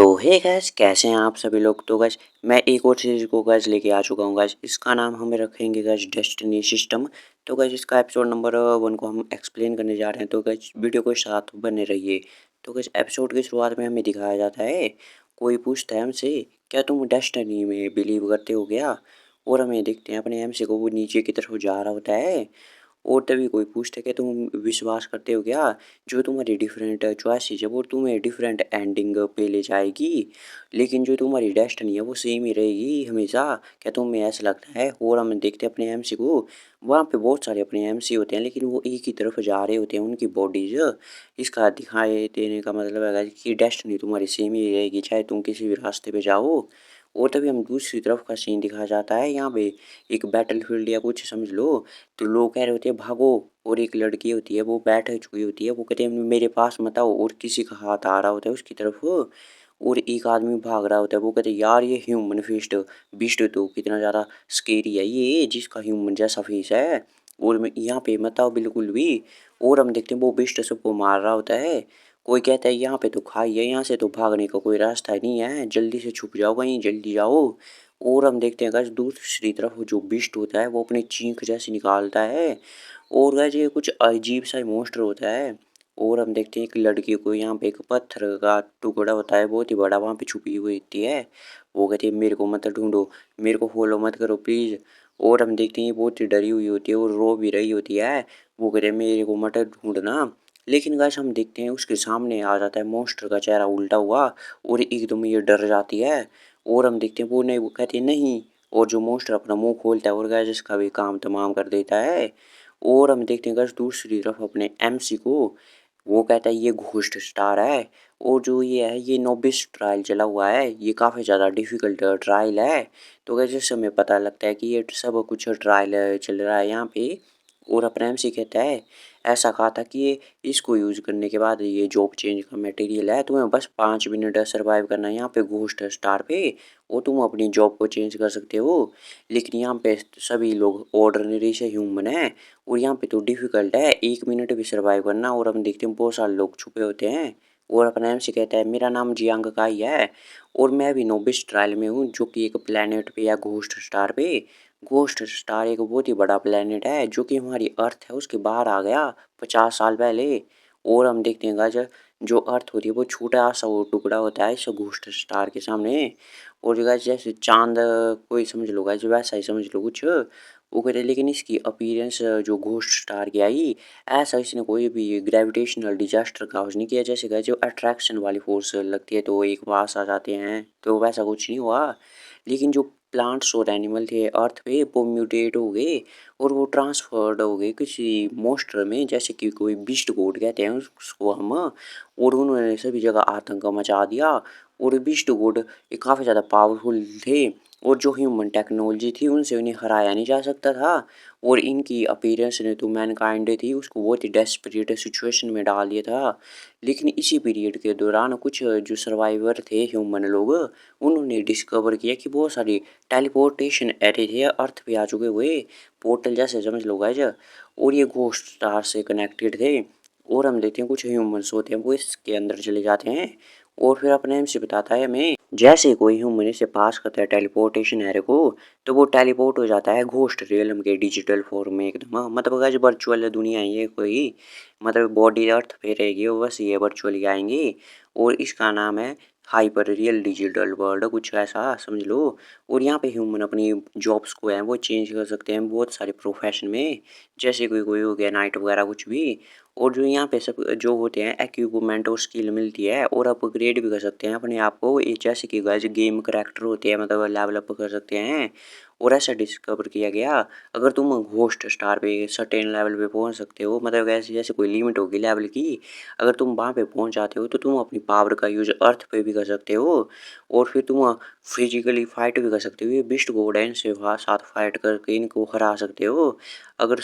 तो hey guys कैसे हैं आप सभी लोग। तो गाइस मैं एक और सीरीज को गाइस लेके आ चुका हूँ गाइस। इसका नाम हमें रखेंगे गाइस डेस्टिनी सिस्टम। तो गाइस इसका एपिसोड नंबर 1 को हम एक्सप्लेन करने जा रहे हैं। तो गाइस वीडियो को साथ बने रहिए। तो गाइस एपिसोड की शुरुआत में हमें दिखाया जाता है, कोई पूछता है हमसे क्या तुम डेस्टिनी में बिलीव करते हो क्या। और हमें देखते हैं अपने एमसी को, वो नीचे की तरफ जा रहा होता है। और तभी कोई पूछता है कि तुम विश्वास करते हो क्या, जो तुम्हारी डिफरेंट चॉइसेस है वो तुम्हें डिफरेंट एंडिंग पे ले जाएगी, लेकिन जो तुम्हारी डेस्टिनी है वो सेम ही रहेगी हमेशा। क्या तुम्हें ऐसा लगता है। और हम देखते हैं अपने एमसी को, वहाँ पे बहुत सारे अपने एमसी होते हैं लेकिन वो एक ही तरफ जा रहे होते हैं उनकी बॉडीज। इसका दिखाई देने का मतलब है कि डेस्टिनी तुम्हारी सेम ही रहेगी चाहे तुम किसी भी रास्ते पे जाओ। और तभी हम दूसरी तरफ का सीन दिखाया जाता है, यहाँ पे एक बैटलफील्ड या कुछ समझ लो। तो लोग कह रहे होते हैं भागो, और एक लड़की होती है वो बैठ चुकी होती है, वो कहते हैं मेरे पास मत आओ, और किसी का हाथ आ रहा होता है उसकी तरफ। और एक आदमी भाग रहा होता है, वो कहते हैं यार ये ह्यूमन फिस्ट बिस्ट तो कितना ज़्यादा स्केरी है ये, जिसका ह्यूमन जैसा फेस है। और मैं यहाँ पे मत आओ बिल्कुल भी। और हम देखते हैं वो बिस्ट सबको मार रहा होता है। कोई कहता है यहाँ पे तो खाई है, यहाँ से तो भागने का कोई रास्ता नहीं है, जल्दी से छुप जाओ कहीं, जल्दी जाओ। और हम देखते हैं गाइस दूसरी तरफ जो बिस्ट होता है वो अपनी चीख जैसी निकालता है। और गाइस ये कुछ अजीब सा मॉन्स्टर होता है। और हम देखते हैं एक लड़की को, यहाँ पे एक पत्थर का टुकड़ा होता है बहुत ही बड़ा, वहाँ पे छुपी हुई होती है। वो कहती है मेरे को मत ढूंढो, मेरे को फॉलो मत करो प्लीज़। और हम देखते हैं ये बहुत ही डरी हुई होती है और रो भी रही होती है। वो कहते हैं मेरे को मत ढूंढना। लेकिन गाइस हम देखते हैं उसके सामने आ जाता है मॉन्स्टर का चेहरा उल्टा हुआ, और एकदम ये डर जाती है। और हम देखते हैं वो नहीं, वो कहती है नहीं। और जो मॉन्स्टर अपना मुंह खोलता है और गाइस इसका भी काम तमाम कर देता है। और हम देखते हैं गाइस दूसरी तरफ अपने एमसी को, वो कहता है ये घोस्ट स्टार है, और जो ये है ये नोबिस ट्रायल चला हुआ है, ये काफ़ी ज़्यादा डिफ़िकल्ट ट्रायल है। तो गाइस जैसे हमें पता लगता है कि ये सब कुछ ट्रायल चल रहा है यहाँ पे। और अपना एमसी कहता है ऐसा कहा था कि ये इसको यूज़ करने के बाद ये जॉब चेंज का मटेरियल है, तुम्हें बस 5 मिनट सर्वाइव करना है यहाँ पे घोस्ट स्टार पे, और तुम अपनी जॉब को चेंज कर सकते हो। लेकिन यहाँ पे सभी लोग ऑर्डिनरी से ह्यूमन है, और यहाँ पे तो डिफ़िकल्ट है 1 मिनट भी सर्वाइव करना। और हम देखते हैं बहुत सारे लोग छुपे होते हैं। और अपना एमसी कहता है मेरा नाम जियांग काई है, और मैं भी नोबिस ट्रायल में हूँ, जो कि एक प्लेनेट पे या घोस्ट स्टार पे। घोस्ट स्टार एक बहुत ही बड़ा प्लेनेट है जो कि हमारी अर्थ है उसके बाहर आ गया 50 साल पहले। और हम देखते हैं गाइस जो अर्थ होती है वो छोटा सा वो टुकड़ा होता है इस घोस्ट स्टार के सामने। और जो गाइस जैसे चांद कोई समझ लो गाइस, वैसा ही समझ लो कुछ। वो कहते हैं लेकिन इसकी अपीयरेंस जो घोस्ट स्टार की आई, ऐसा इसने कोई भी ग्रेविटेशनल डिजास्टर काज नहीं किया। जैसे गाइस जो अट्रैक्शन वाली फोर्स लगती है तो एक पास आ जाते हैं, तो वैसा कुछ नहीं हुआ। लेकिन जो प्लांट्स और एनिमल थे अर्थ पे वो म्यूटेट हो गए, और वो ट्रांसफर्ड हो गए किसी मॉन्स्टर में, जैसे कि कोई बीस्ट गोड कहते हैं उसको हम। और उन्होंने सभी जगह आतंक मचा दिया। और बीस्ट गोड ये काफ़ी ज़्यादा पावरफुल थे, और जो ह्यूमन टेक्नोलॉजी थी उनसे उन्हें हराया नहीं जा सकता था। और इनकी अपीयरेंस ने तो मैनकाइंड थी उसको बहुत ही डेस्परेट सिचुएशन में डाल दिया था। लेकिन इसी पीरियड के दौरान कुछ जो सर्वाइवर थे ह्यूमन लोग, उन्होंने डिस्कवर किया कि बहुत सारी टेलीपोर्टेशन एरे थे अर्थ पे आ चुके हुए, पोर्टल जैसे समझ लो गाइस। और ये घोस्ट स्टार से कनेक्टेड थे। और हम देखते हैं कुछ ह्यूमंस होते हैं वो इसके अंदर चले जाते हैं। और फिर अपने एम से बताता है हमें, जैसे कोई ह्यूमन इसे पास करता है टेलीपोर्टेशन एरे को, तो वो टेलीपोर्ट हो जाता है घोस्ट रियलम के डिजिटल फॉर्म में एकदम। मतलब गाइस वर्चुअल दुनिया है ये कोई, मतलब बॉडी अर्थ पे रहेगी वो, बस ये वर्चुअली आएंगे। और इसका नाम है हाइपर रियल डिजिटल वर्ल्ड, कुछ ऐसा समझ लो। और यहाँ पे ह्यूमन अपनी जॉब्स को है वो चेंज कर सकते हैं बहुत सारे प्रोफेशन में, जैसे कोई कोई हो गया नाइट वगैरह कुछ भी। और जो यहाँ पे सब जो होते हैं इक्विपमेंट और स्किल मिलती है, और अपग्रेड भी कर सकते हैं अपने आप को, ये जैसे कि गाइस गेम करेक्टर होते हैं मतलब लेवल अप कर सकते हैं। और ऐसा डिस्कवर किया गया, अगर तुम घोस्ट स्टार पे सर्टेन लेवल पे पहुंच सकते हो, मतलब ऐसे जैसे कोई लिमिट होगी लेवल की, अगर तुम वहाँ पे पहुंच जाते हो तो तुम अपनी पावर का यूज अर्थ पे भी कर सकते हो। और फिर तुम फिजिकली फाइट भी कर सकते हो, ये बिस्ट गोडेन से साथ फाइट करके इनको हरा सकते हो। अगर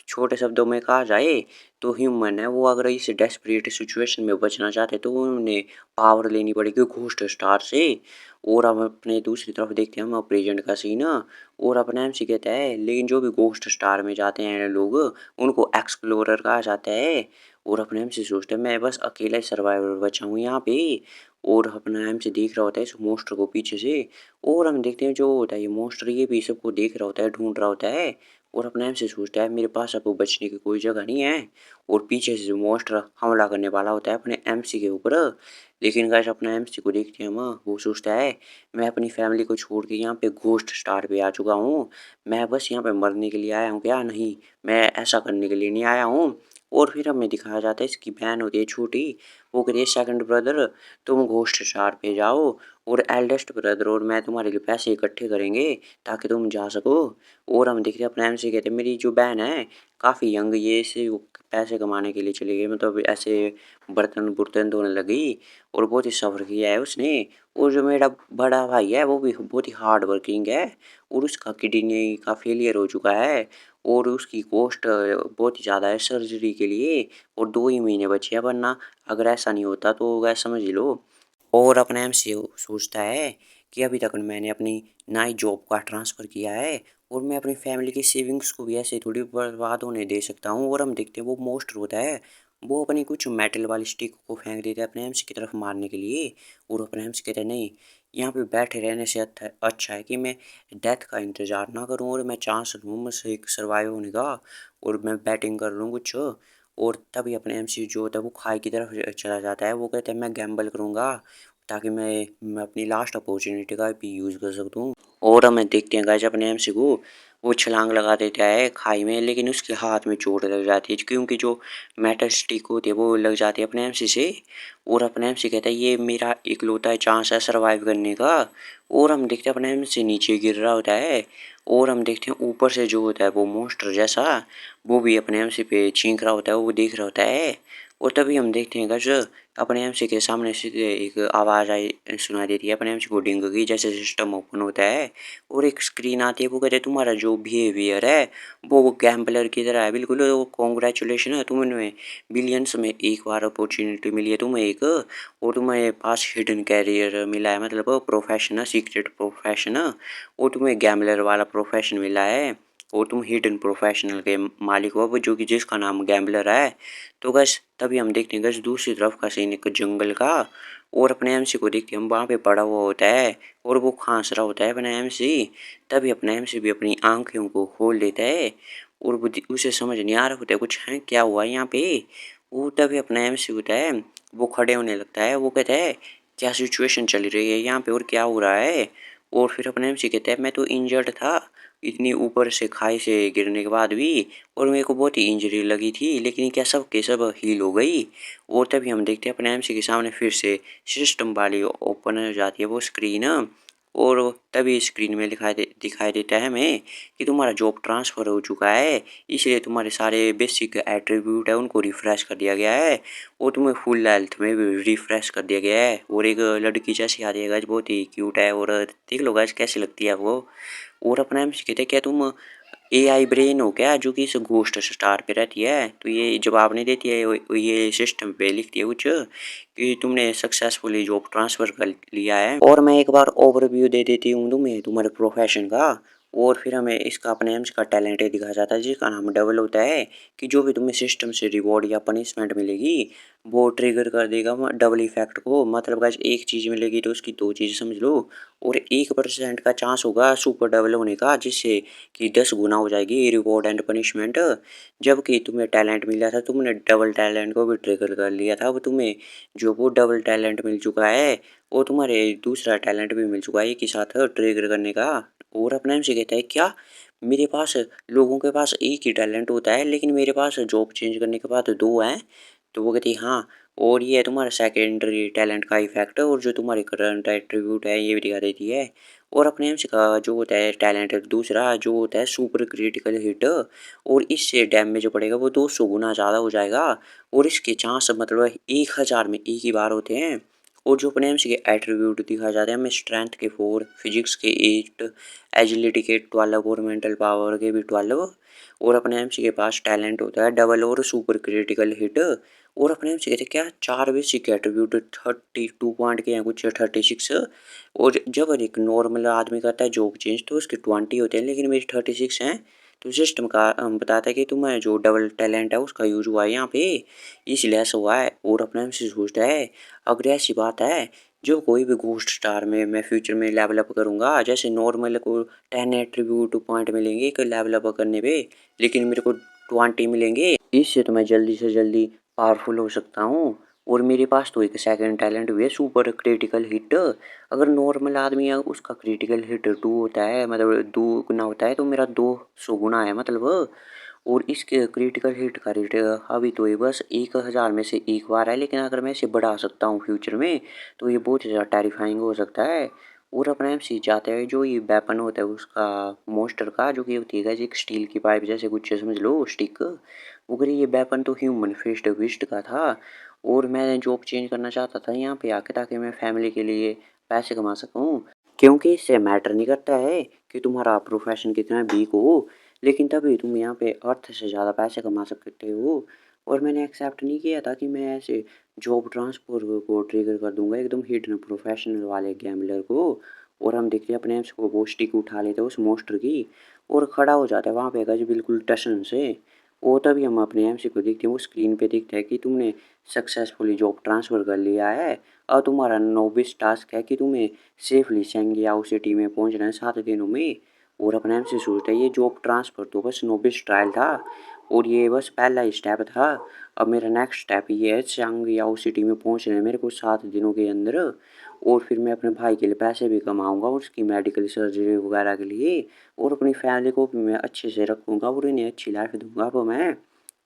छोटे शब्दों में कहा जाए तो ह्यूमन है वो अगर इस डेस्परेट सिचुएशन में बचना चाहते तो उन्हें पावर लेनी पड़ेगी घोस्ट स्टार से। और हम अपने दूसरी तरफ देखते हैं हम प्रेजेंट का सीन। और अपना एमसी कहता है लेकिन जो भी घोस्ट स्टार में जाते हैं लोग उनको एक्सप्लोरर कहा जाता है। और अपने एम से सोचता है मैं बस अकेला ही सर्वाइवर बचा हूँ यहाँ पे। और अपना एम से देख रहा होता है इस मॉन्स्टर को पीछे से। और हम देखते हैं जो होता है ये मॉन्स्टर ये भी सबको देख रहा होता है, ढूंढ रहा होता है। और अपने एम से सोचता है मेरे पास अब बचने की कोई जगह नहीं है। और पीछे से जो मॉन्स्टर हमला करने वाला होता है अपने एमसी के ऊपर। लेकिन गाइस अपना एमसी को देखते हैं हम, वो सोचता है मैं अपनी फैमिली को छोड़ के यहाँ पे घोस्ट स्टार पे आ चुका हूँ। मैं बस यहाँ पे मरने के लिए आया हूँ क्या? नहीं, मैं ऐसा करने के लिए नहीं आया हूँ। और फिर हमें दिखाया जाता है इसकी बहन होती है छोटी, वो कहती है सेकंड ब्रदर तुम घोस्ट स्टार पे जाओ और एल्डेस्ट ब्रदर और मैं तुम्हारे लिए पैसे इकट्ठे करेंगे ताकि तुम जा सको। और हम देखते हैं अपने एमसी कहते हैं मेरी जो बहन है काफ़ी यंग, ये से वो पैसे कमाने के लिए चली गई, मतलब ऐसे बर्तन बुर्तन धोने लगी और बहुत ही सफ़र किया है उसने। और जो मेरा बड़ा भाई है वो भी बहुत ही हार्ड वर्किंग है और उसका किडनी का फेलियर हो चुका है और उसकी कॉस्ट बहुत ही ज़्यादा है सर्जरी के लिए और 2 ही महीने बचे हैं, वरना अगर ऐसा नहीं होता तो वैसा समझ ही लो। और अपने एमसी सोचता है कि अभी तक मैंने अपनी नई जॉब का ट्रांसफ़र किया है और मैं अपनी फैमिली की सेविंग्स को भी ऐसे थोड़ी बर्बाद होने दे सकता हूँ। और हम देखते हैं वो मोस्टर होता है, वो अपनी कुछ मेटल वाली स्टिक को फेंक देता है अपने एम्स की तरफ मारने के लिए। और अपने एम्स कहते हैं नहीं, यहाँ पे बैठे रहने से अच्छा है कि मैं डेथ का इंतज़ार ना करूँ और मैं चांस लूँ मुझसे एक सर्वाइव होने का और मैं बैटिंग कर लूँ कुछ। और तभी अपने एमसी जो होता है वो खाई की तरफ चला जाता है, वो कहते हैं मैं गैम्बल करूँगा ताकि मैं अपनी लास्ट अपॉर्चुनिटी का भी यूज़ कर सकता हूँ। और हमें देखते हैं गाइस अपने एमसी को, वो छलांग लगा देता है खाई में, लेकिन उसके हाथ में चोट लग जाती है क्योंकि जो मेटल स्टिक होती है वो लग जाती है अपने एमसी से। और अपने एमसी कहता है ये मेरा इकलौता चांस है सर्वाइव करने का। और हम देखते हैं अपने एमसी नीचे गिर रहा होता है और हम देखते हैं ऊपर से जो होता है वो मॉन्स्टर जैसा, वो भी अपने एमसी पे छींक रहा होता है, वो देख रहा होता है। और तभी हम देखते हैं गाइस अपने एमसी के सामने से एक आवाज़ आई सुनाई देती है अपने एमसी को डिंग की, जैसे सिस्टम ओपन होता है और एक स्क्रीन आती है, वो कहते हैं तुम्हारा जो बिहेवियर है वो गैम्बलर की तरह है बिल्कुल, कॉन्ग्रेचुलेशन है तुम्हें बिलियंस में एक बार अपॉर्चुनिटी मिली है तुम्हें एक, और तुम्हें पास हिडन कैरियर मिला है, मतलब प्रोफेशन है सीक्रेट प्रोफेशन, और तुम्हें गैम्बलर वाला प्रोफेशन मिला है और तुम हिडन प्रोफेशनल के मालिक हो, वो जो कि जिसका नाम गैम्बलर है। तो बस तभी हम देखते हैं बस दूसरी तरफ का सीन एक जंगल का, और अपने एमसी को देखते हैं हम वहाँ पे पड़ा हुआ होता है और वो खांस रहा होता है अपना एमसी। तभी अपना एमसी भी अपनी आंखों को खोल लेता है और वो उसे समझ नहीं आ रहा होता है कुछ है क्या हुआ यहाँ पे। वो तभी अपना एमसी होता है, वो खड़े होने लगता है, वो कहता है क्या सिचुएशन चल रही है यहाँ पे और क्या हो रहा है। और फिर अपने एमसी कहता है मैं तो इंजर्ड था इतनी ऊपर से खाई से गिरने के बाद भी, और मेरे को बहुत ही इंजरी लगी थी, लेकिन क्या सब के सब हील हो गई। और तभी हम देखते हैं अपने एमसी के सामने फिर से सिस्टम वाली ओपन हो जाती है वो स्क्रीन, और तभी स्क्रीन में दिखाई देता है हमें कि तुम्हारा जॉब ट्रांसफ़र हो चुका है, इसलिए तुम्हारे सारे बेसिक एट्रीब्यूट है उनको रिफ़्रेश कर दिया गया है और तुम्हें फुल हेल्थ में भी रिफ़्रेश कर दिया गया है। और एक लड़की जैसी आ रही है गाइस, बहुत ही क्यूट है और देख लो गाइस कैसी लगती है वो। और अपना एमसी कहते हैं क्या तुम एआई ब्रेन हो क्या जो कि इस घोस्ट स्टार पे रहती है? तो ये जवाब नहीं देती है, ये सिस्टम पे लिखती है कुछ कि तुमने सक्सेसफुली जॉब ट्रांसफ़र कर लिया है। और मैं एक बार ओवरव्यू दे देती हूँ तुम्हें तुम्हारे प्रोफेशन का। और फिर हमें इसका अपने एम्स का टैलेंट दिखाया जाता है जिसका नाम डबल होता है कि जो भी तुम्हें सिस्टम से रिवॉर्ड या पनिशमेंट मिलेगी वो ट्रिगर कर देगा डबल इफेक्ट को, मतलब गाइस एक चीज़ मिलेगी तो उसकी दो चीज़ समझ लो। और 1% का चांस होगा सुपर डबल होने का, जिससे कि 10 गुना हो जाएगी रिवॉर्ड एंड पनिशमेंट। जबकि तुम्हें टैलेंट मिला था तुमने डबल टैलेंट को भी ट्रिगर कर लिया था, अब तुम्हें जो वो डबल टैलेंट मिल चुका है और तुम्हारे दूसरा टैलेंट भी मिल चुका है एक ही साथ ट्रिगर करने का। और अपने से कहता है क्या मेरे पास, लोगों के पास एक ही टैलेंट होता है लेकिन मेरे पास जॉब चेंज करने के बाद दो हैं? तो वो कहती है हाँ, और ये है तुम्हारा सेकेंडरी टैलेंट का इफेक्ट, और जो तुम्हारे करंट एट्रीब्यूट है ये भी दिखा देती है। और अपने एम्स का जो होता है टैलेंट दूसरा जो होता है सुपर क्रिटिकल हिट, और इससे डैमेज पड़ेगा वो 200 गुना ज़्यादा हो जाएगा और इसके चांस मतलब 1000 में एक ही बार होते हैं। और जो अपने एम्स के एट्रीब्यूट दिखाए जाते हैं हमें स्ट्रेंथ के 4, फिजिक्स के 8, एजिलिटी के 12 और मेंटल पावर के भी 12। और अपने एमसी के पास टैलेंट होता है डबल और सुपर क्रिटिकल हिट। और अपने एमसी कहते हैं क्या चार बेसिक एट्रीब्यूट 32 पॉइंट के हैं कुछ 36। और जब एक नॉर्मल आदमी करता है जॉब चेंज तो उसके 20 होते हैं लेकिन मेरे 36 हैं। तो सिस्टम का बताता है कि तुम्हें जो डबल टैलेंट है उसका यूज हुआ है यहाँ पे, इसलिए ऐसा हुआ है। और अपने से सोचता है अगर ऐसी बात है, जो कोई भी घोस्ट स्टार में मैं फ्यूचर में लेवल अप करूँगा, जैसे नॉर्मल को 10 एट्रीब्यूट पॉइंट मिलेंगे एक लेवल अप करने पे, लेकिन मेरे को 20 मिलेंगे। इससे तो मैं जल्दी से जल्दी पावरफुल हो सकता हूँ। और मेरे पास तो एक सेकंड टैलेंट भी है, सुपर क्रिटिकल हिट। अगर नॉर्मल आदमी है उसका क्रिटिकल हिट 2 होता है, मतलब 2 गुना होता है, तो मेरा 200 गुना है मतलब। और इसके क्रिटिकल हिट का रेट अभी तो ये बस 1000 में से एक बार है, लेकिन अगर मैं इसे बढ़ा सकता हूँ फ्यूचर में तो ये बहुत ज़्यादा टेरिफाइंग हो सकता है। और अपने एम सी जाते हैं जो ये वेपन होता है उसका मोस्टर का, जो कि होती है एक स्टील की पाइप जैसे कुछ समझ लो स्टिक। मगर ये वेपन तो ह्यूमन फिस्ट विस्ट का था। और मैं जॉब चेंज करना चाहता था यहाँ पे आके, ताकि मैं फैमिली के लिए पैसे कमा सकूँ। क्योंकि इससे मैटर नहीं करता है कि तुम्हारा प्रोफेशन कितना वीक हो, लेकिन तभी तुम यहाँ पे अर्थ से ज़्यादा पैसे कमा सकते हो। और मैंने एक्सेप्ट नहीं किया था कि मैं ऐसे जॉब ट्रांसफर को ट्रिगर कर दूंगा एकदम हिडन प्रोफेशनल वाले गैम्बलर को। और हम देखते हैं अपने एम्स को वो स्टिक उठा लेते हैं उस मोस्टर की, और खड़ा हो जाता है वहाँ पे गज बिल्कुल टशन से। और तभी हम अपने एमसी को देखते हैं, वो स्क्रीन पे दिखता है कि तुमने सक्सेसफुली जॉब ट्रांसफ़र कर लिया है। और तुम्हारा नोबिस टास्क है कि तुम्हें सेफली सेंगियाओ सिटी में पहुंचना है 7 दिनों में। और अपने एम से सोचता है ये जॉब ट्रांसफ़र तो बस नोबिस ट्रायल था, और ये बस पहला स्टेप था। अब मेरा नेक्स्ट स्टेप ये है चांगयाओ सिटी में पहुंचना है मेरे को 7 दिनों के अंदर। और फिर मैं अपने भाई के लिए पैसे भी कमाऊंगा उसकी मेडिकल सर्जरी वगैरह के लिए। और अपनी फैमिली को भी मैं अच्छे से रखूंगा और इन्हें अच्छी लाइफ दूंगा अब मैं।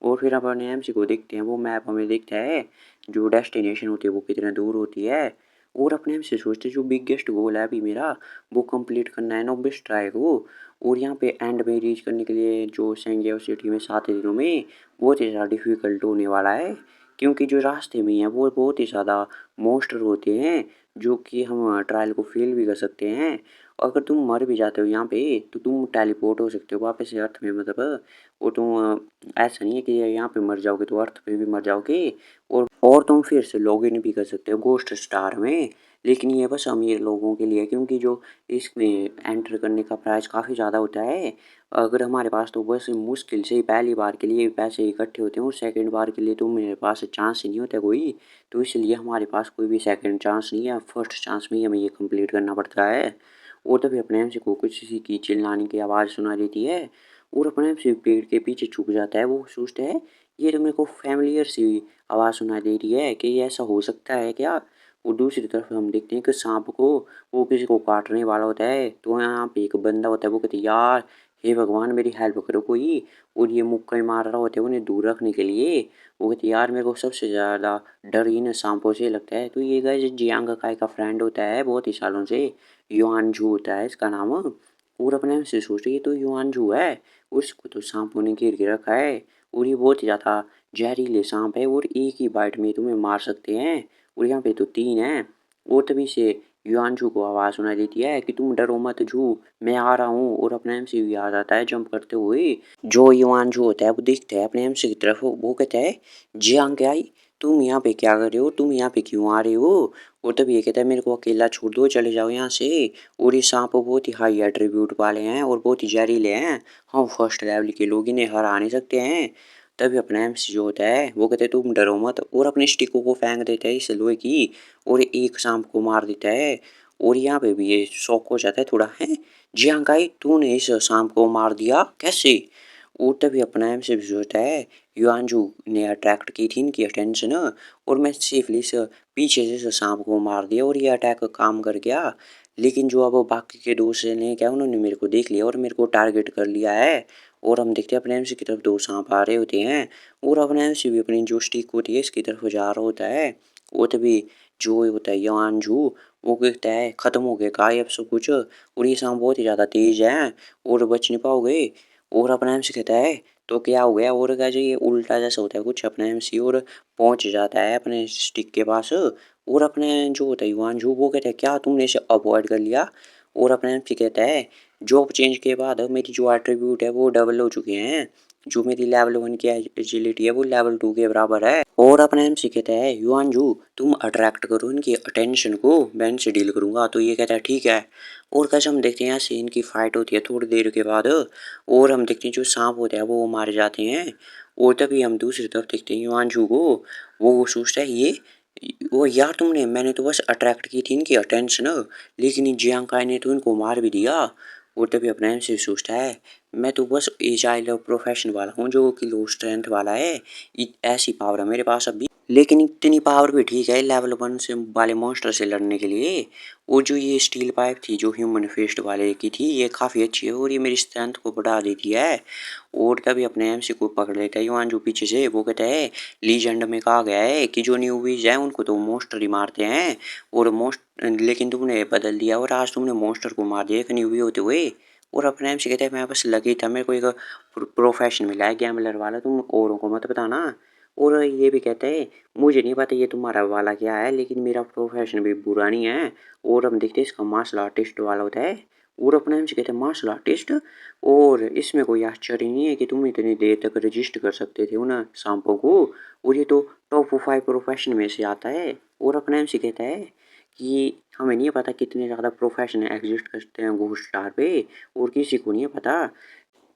और फिर अपने एमसी को देखते हैं, वो मैप हमें दिखता है जो डेस्टिनेशन होती है वो कितने दूर होती है। और अपने हम से सोचते जो बिगेस्ट गोल है अभी मेरा, वो कंप्लीट करना है नोबिस ट्राई को। और यहाँ पे एंड में रीच करने के लिए जो सेंगेओ सिटी में 7 दिनों में बहुत ही ज़्यादा डिफ़िकल्ट होने वाला है। क्योंकि जो रास्ते में हैं वो बहुत ही ज़्यादा मॉन्स्टर होते हैं, जो कि हम ट्रायल को फेल भी कर सकते हैं। अगर तुम मर भी जाते हो यहाँ पे तो तुम टेलीपोर्ट हो सकते हो वापस से अर्थ में, मतलब। और तुम ऐसा नहीं है कि यहाँ पे मर जाओगे तो अर्थ पे भी मर जाओगे। और तुम फिर से लॉगिन भी कर सकते हो घोस्ट स्टार में। लेकिन ये बस अमीर लोगों के लिए है, क्योंकि जो इसमें एंटर करने का प्राइस काफ़ी ज़्यादा होता है। अगर हमारे पास तो बस मुश्किल से ही पहली बार के लिए पैसे इकट्ठे होते हैं, और सेकंड बार के लिए तो मेरे पास चांस ही नहीं होता कोई। तो इसलिए हमारे पास कोई भी सेकंड चांस नहीं है, फर्स्ट चांस में ही हमें ये कंप्लीट करना पड़ता है। और तभी अपने एम से को कुछ किसी की चिल्लाने की आवाज़ सुना देती है। और अपने एम से पेड़ के पीछे छुप जाता है, वो सोचता है ये तो मेरे को फैमिलियर सी आवाज़ सुनाई दे रही है कि ये ऐसा हो सकता है क्या। और दूसरी तरफ हम देखते हैं कि सांप को वो किसी को काटने वाला होता है, तो यहाँ पे एक बंदा होता है वो कहते यार हे भगवान मेरी हेल्प करो कोई। और ये मुक्के मार रहा होता है उन्हें दूर रखने के लिए। वो कहते यार मेरे को सबसे ज़्यादा डर इन सांपों से लगता है। तो ये गाइस जियांग काय का फ्रेंड होता है बहुत ही सालों से, युआनजू होता है इसका नाम। और अपने से सोच रही है तो युआनजू है, उसको तो सांपों ने घेर के रखा है। और ये बहुत ही ज़्यादा जहरीले सांप है, और एक ही बाइट में तुम्हें मार सकते हैं। और यहाँ पे तो 3 हैं। और तभी से युआनजू को आवाज़ सुनाई देती है कि तुम डरो मत जू, मैं आ रहा हूँ। और अपने एमसी भी आ जाता है जंप करते हुए। जो युआनजू होता है वो देखता है अपने एमसी की तरफ, वो कहता है जियांग क्या आई, तुम यहाँ पे क्या कर रहे हो, तुम यहाँ पे क्यों आ रहे हो। और तभी ये कहता है मेरे को अकेला छोड़ दो, चले जाओ यहाँ से। और ये सांप बहुत ही हाई एट्रीब्यूट वाले हैं और बहुत ही जहरीले हैं, हम फर्स्ट लेवल के लोग इन्हें हरा नहीं सकते हैं। तभी अपना एमसी जो होता है वो कहते हैं तुम डरो मत, और अपने स्टिकों को फेंक देता है इस लोहे की, और एक सांप को मार देता है। और यहाँ पे भी ये शौक हो जाता है थोड़ा, है जी हाँ गाई तूने इस सांप को मार दिया कैसे। और तभी अपना एमसी भी सोचता है युआनजू ने अट्रैक्ट की थी इनकी अटेंशन, और मैं सेफली से पीछे से सांप को मार दिया और ये अटैक काम कर गया। लेकिन जो अब बाकी के दोस्त ने क्या, उन्होंने मेरे को देख लिया और मेरे को टारगेट कर लिया है। और हम देखते हैं अपने एमसी की तरफ 2 सांप आ रहे होते हैं, और अपना एमसी भी अपनी जो स्टिक होती है इसकी तरफ जा रहा होता है। और तभी जो होता है युआनजू, वो कहता है खत्म हो गया गायब सब कुछ, और ये सांप बहुत ही ज़्यादा तेज है और बच नहीं पाओगे। और अपना एमसी कहता है तो क्या हो गया, और क्या ये उल्टा जैसा होता है कुछ अपना एमसी, और पहुंच जाता है अपने स्टिक के पास। और अपने जो होता है युवांशु वो कहता है क्या तुमने इसे अवॉइड कर लिया। और अपना एमसी कहता है जॉब चेंज के बाद मेरी जो एट्रीब्यूट है वो डबल हो चुके हैं, जो मेरी लेवल 1 की एजिलिटी है वो लेवल 2 के बराबर है। और अपने एमसी कहता है युआनजू तुम अट्रैक्ट करो इनकी अटेंशन को, मैं इनसे डील करूंगा। तो ये कहता है ठीक है। और कैसे हम देखते हैं यहाँ से इनकी फाइट होती है थोड़ी देर के बाद, और हम देखते हैं जो सांप होते हैं वो मारे जाते हैं। और तभी हम दूसरी तरफ देखते हैं युआनजू को, वो सोचता है ये वो यार तुमने मैंने तो बस अट्रैक्ट की थी इनकी अटेंशन, लेकिन जियांग ने तो इनको मार भी दिया। और तभी अपने एम से सोचता है मैं तो बस एजाइल प्रोफेशन वाला हूँ जो कि लो स्ट्रेंथ वाला है, ऐसी पावर है मेरे पास अभी, लेकिन इतनी पावर भी ठीक है लेवल 1 से वाले मॉन्स्टर से लड़ने के लिए। वो जो ये स्टील पाइप थी जो ह्यूमन फेस्ट वाले की थी ये काफ़ी अच्छी है और ये मेरी स्ट्रेंथ को बढ़ा देती है। और तभी अपने एमसी को पकड़ लेता है युवान जो पीछे से, वो कहता है लीजेंड में कहा गया है कि जो न्यूबीज है उनको तो मॉन्स्टर ही मारते हैं, और मोस्ट लेकिन तुमने बदल दिया और आज तुमने मॉन्स्टर को मार दिया एक न्यूबी होते हुए। और अपने एमसी कहता है मैं बस लकी था, मेरे को एक प्रोफेशन मिला है गैम्बलर वाला, तुम औरों को मत बताना। और ये भी कहते हैं मुझे नहीं पता ये तुम्हारा वाला क्या है, लेकिन मेरा प्रोफेशन भी बुरा नहीं है। और हम देखते हैं इसका मार्शल आर्टिस्ट वाला होता है। और अपने हमसे कहते हैं मार्शल आर्टिस्ट, और इसमें कोई आश्चर्य नहीं है कि तुम इतनी देर तक रजिस्ट कर सकते थे उन सांपों को, और ये तो टॉप 5 प्रोफेशन में से आता है। और अपने हमसे कहता है कि हमें नहीं पता कितने ज़्यादा प्रोफेशन एग्जिस्ट करते हैं घोस्ट स्टार पे, और किसी को नहीं है पता।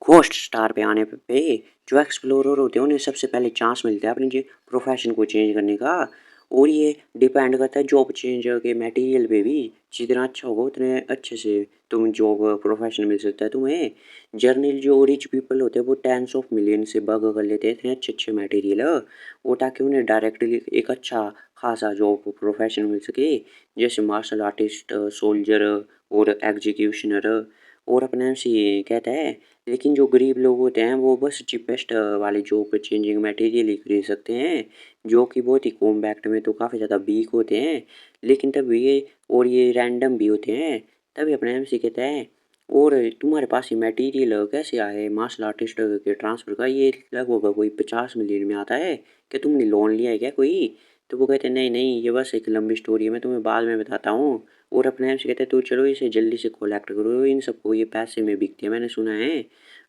घोस्ट स्टार पे आने पे जो एक्सप्लोरर होते हैं उन्हें सबसे पहले चांस मिलता है अपनी जी प्रोफेशन को चेंज करने का। और ये डिपेंड करता है जॉब चेंज के मटेरियल पे भी, जितना अच्छा होगा उतने अच्छे से तुम जॉब प्रोफेशन मिल सकता है तुम्हें। जर्नल जो रिच पीपल होते हैं वो टेंस ऑफ मिलियन से बग कर लेते हैं इतने अच्छे अच्छे मटेरियल, वो ताकि उन्हें डायरेक्टली एक अच्छा खासा जॉब प्रोफेशन मिल सके, जैसे मार्शल आर्टिस्ट, सोल्जर और एग्जीक्यूशनर। और अपने से कहता है लेकिन जो गरीब लोग होते हैं वो बस चिपेस्ट वाले जॉब चेंजिंग मटेरियल ही खरीद सकते हैं, जो कि बहुत ही कॉम्पैक्ट में तो काफ़ी ज़्यादा वीक होते हैं, लेकिन तब ये और ये रैंडम भी होते हैं। तभी अपने एम सी कहता है और तुम्हारे पास ये मटेरियल कैसे आए मार्शल आर्टिस्ट के ट्रांसफ़र का, ये लगभग कोई 50 मिलियन में आता है, क्या तुमने लोन लिया है क्या कोई? तो वो कहते हैं नहीं नहीं ये बस एक लंबी स्टोरी है, मैं तुम्हें बाद में बताता हूँ। और अपने आप से कहते हैं तो चलो इसे जल्दी से कलेक्ट करो, इन सबको ये पैसे में बिकते हैं मैंने सुना है,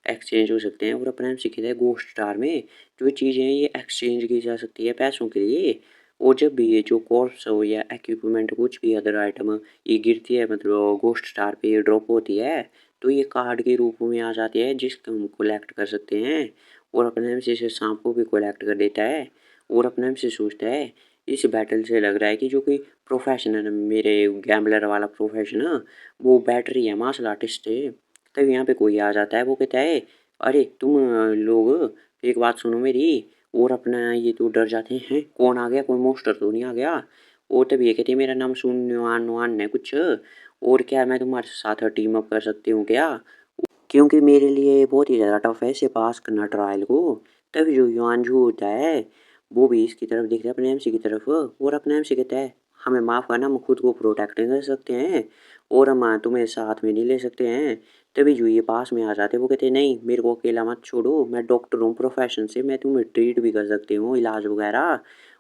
एक्सचेंज हो सकते हैं। और अपने आप से कहते हैं गोस्ट स्टार में जो चीज़ें हैं ये एक्सचेंज की जा सकती है पैसों के लिए। और जब भी ये जो कॉर्प्स हो या इक्विपमेंट कुछ भी अदर आइटम ये गिरती है मतलब गोस्ट स्टार पे ये ड्रॉप होती है, तो ये कार्ड के रूप में आ जाती है जिसको हम कलेक्ट कर सकते हैं। और अपने आप से इसे सांप को भी कलेक्ट कर देता है। और अपने आप से सोचता है इस बैटल से लग रहा है कि जो कोई प्रोफेशन है मेरे गैम्बलर वाला प्रोफेशन है वो बैटरी है मार्शल आर्टिस्ट है। तब यहाँ पे कोई आ जाता है, वो कहता है अरे तुम लोग एक बात सुनो मेरी। और अपना ये तो डर जाते हैं कौन आ गया, कोई मोस्टर तो नहीं आ गया। और तब ये कहती है मेरा नाम सुनवान वान है कुछ, और क्या मैं तुम्हारे साथ टीम अप कर सकती हूँ क्या, क्योंकि मेरे लिए बहुत ही ज़्यादा टफ है इसे पास करना ट्रायल को। तभी जो युआनजू होता है वो भी इसकी तरफ देखता है अपने एमसी की तरफ, और अपने एमसी कहता है हमें माफ़ करना, हम खुद को प्रोटेक्ट नहीं कर सकते हैं और हम तुम्हें साथ में नहीं ले सकते हैं। तभी जो ये पास में आ जाते हैं वो कहते हैं नहीं मेरे को अकेला मत छोड़ो, मैं डॉक्टर हूँ प्रोफेशन से, मैं तुम्हें ट्रीट भी कर सकती हूँ इलाज वगैरह।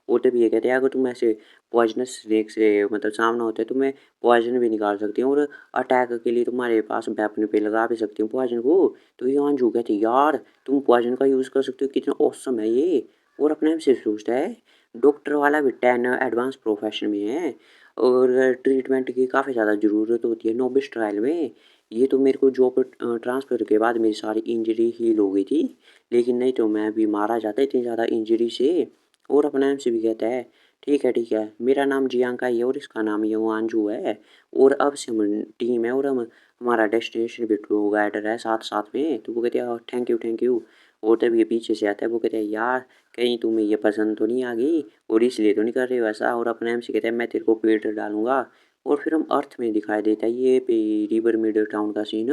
और तभी ये कहते हैं अगर तुम ऐसे पॉइजनस स्नेक से मतलब सामना होता है तो मैं पॉइजन भी निकाल सकती हूँ, और अटैक के लिए तुम्हारे पास वेपन पे लगा भी सकती हूँ पॉइजन को। तो ये अंजू कहती है यार तुम पॉइजन का यूज़ कर सकते हो, कितना ऑसम है ये। और अपने आप से सोचता है डॉक्टर वाला भी 10 एडवांस प्रोफेशन में है, और ट्रीटमेंट की काफ़ी ज़्यादा ज़रूरत होती है नोबिस ट्रायल में। ये तो मेरे को जॉब ट्रांसफ़र के बाद मेरी सारी इंजरी हील हो गई थी, लेकिन नहीं तो मैं भी मारा जाता इतनी ज़्यादा इंजरी से। और अपने आप से भी कहता है ठीक है मेरा नाम जियांका ही है और इसका नाम युआंजू है, और अब से हम टीम है और हम हमारा डेस्टिनेशन भी टूर है साथ साथ में। तो वो कहते हैं थैंक यू। और तब ये पीछे से आता है, वो कहते हैं यार कहीं तुम्हें ये पसंद तो नहीं आ गई और इसलिए तो नहीं कर रहे हो ऐसा। और अपने से कहते हैं मैं तेरे को पेट डालूंगा। और फिर हम अर्थ में दिखाई देता है ये पे रिवर मिड टाउन का सीन,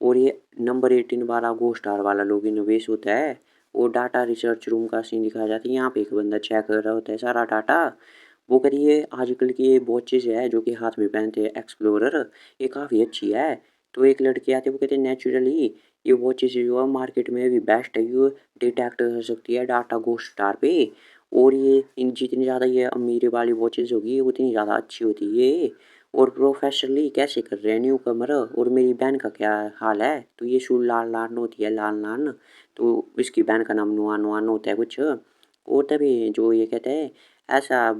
और ये नंबर 18 वाला गोस्ट स्टार वाला लोग इनोवेश होता है, और डाटा रिसर्च रूम का सीन दिखाया जाता है। यहाँ पे एक बंदा चेक कर रहा होता है सारा डाटा। वो करिए आजकल की ये वॉचेस है जो कि हाथ में पहनते हैं एक्सप्लोरर, ये काफ़ी अच्छी है। तो एक लड़के आते हैं वो कहते हैं नेचुरली ये वॉचेस जो है मार्केट में भी बेस्ट है, ये डिटेक्ट कर सकती है डाटा गोस्ट स्टार पे। और ये इन जितनी ज़्यादा ये अमीरी वाली वॉचेस होगी उतनी ज़्यादा अच्छी होती है ये। और प्रोफेशनली कैसे कर रहे हैं न्यू कमर, और मेरी बहन का क्या हाल है, तो ये शू लाल लाल होती है लाल लाल, तो इसकी बहन का नाम नुआन नुआन होता है कुछ। और तभी जो ये कहते हैं ऐसा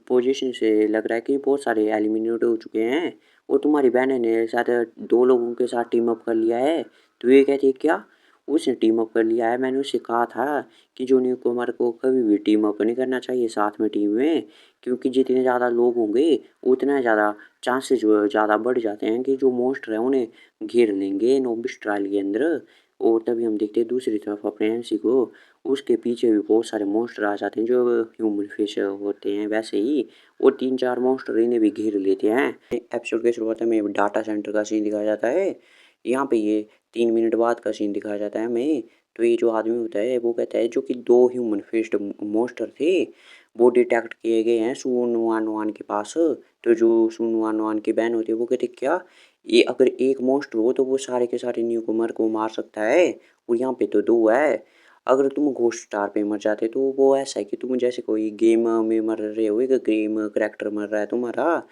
पोजीशन से लग रहा है कि बहुत सारे एलिमिनेट हो चुके हैं और तुम्हारी बहन ने शायद 2 लोगों के साथ टीम अप कर लिया है। तो ये कहती है क्या? उसने टीम अप कर लिया है। मैंने उससे कहा था कि जो न्यू कुमार को कभी भी टीम अप नहीं करना चाहिए साथ में टीम में, क्योंकि जितने ज़्यादा लोग होंगे उतना ज़्यादा चांसेस ज़्यादा बढ़ जाते हैं कि जो मोस्टर है उन्हें घेर लेंगे नोबिस ट्रायल के अंदर। और तभी हम देखते हैं दूसरी तरफ अपने एमसी को, उसके पीछे भी बहुत सारे मॉन्स्टर आ जाते हैं जो ह्यूमन फिश होते हैं वैसे ही, और 3-4 मॉन्स्टर इन्हें भी घेर लेते हैं। एपिसोड के शुरुआत में डाटा सेंटर का सीन दिखाया जाता है। यहाँ पे ये 3 मिनट बाद का सीन दिखाया जाता है हमें। तो ये जो आदमी होता है वो कहता है जो कि 2 ह्यूमन फिश्ड मॉन्स्टर थे वो डिटेक्ट किए गए हैं सुन वान वान के पास। तो जो सुन वान वान की बहन होती है वो कहती है क्या ये अगर एक मॉन्स्टर हो तो वो सारे के सारे न्यू कुमार को मार सकता है, और यहाँ पे तो 2 है। अगर तुम घोस्ट स्टार पे मर जाते तो वो ऐसा है कि तुम जैसे कोई गेम में मर रहे हो, एक गेम करेक्टर मर रहा है तुम्हारा,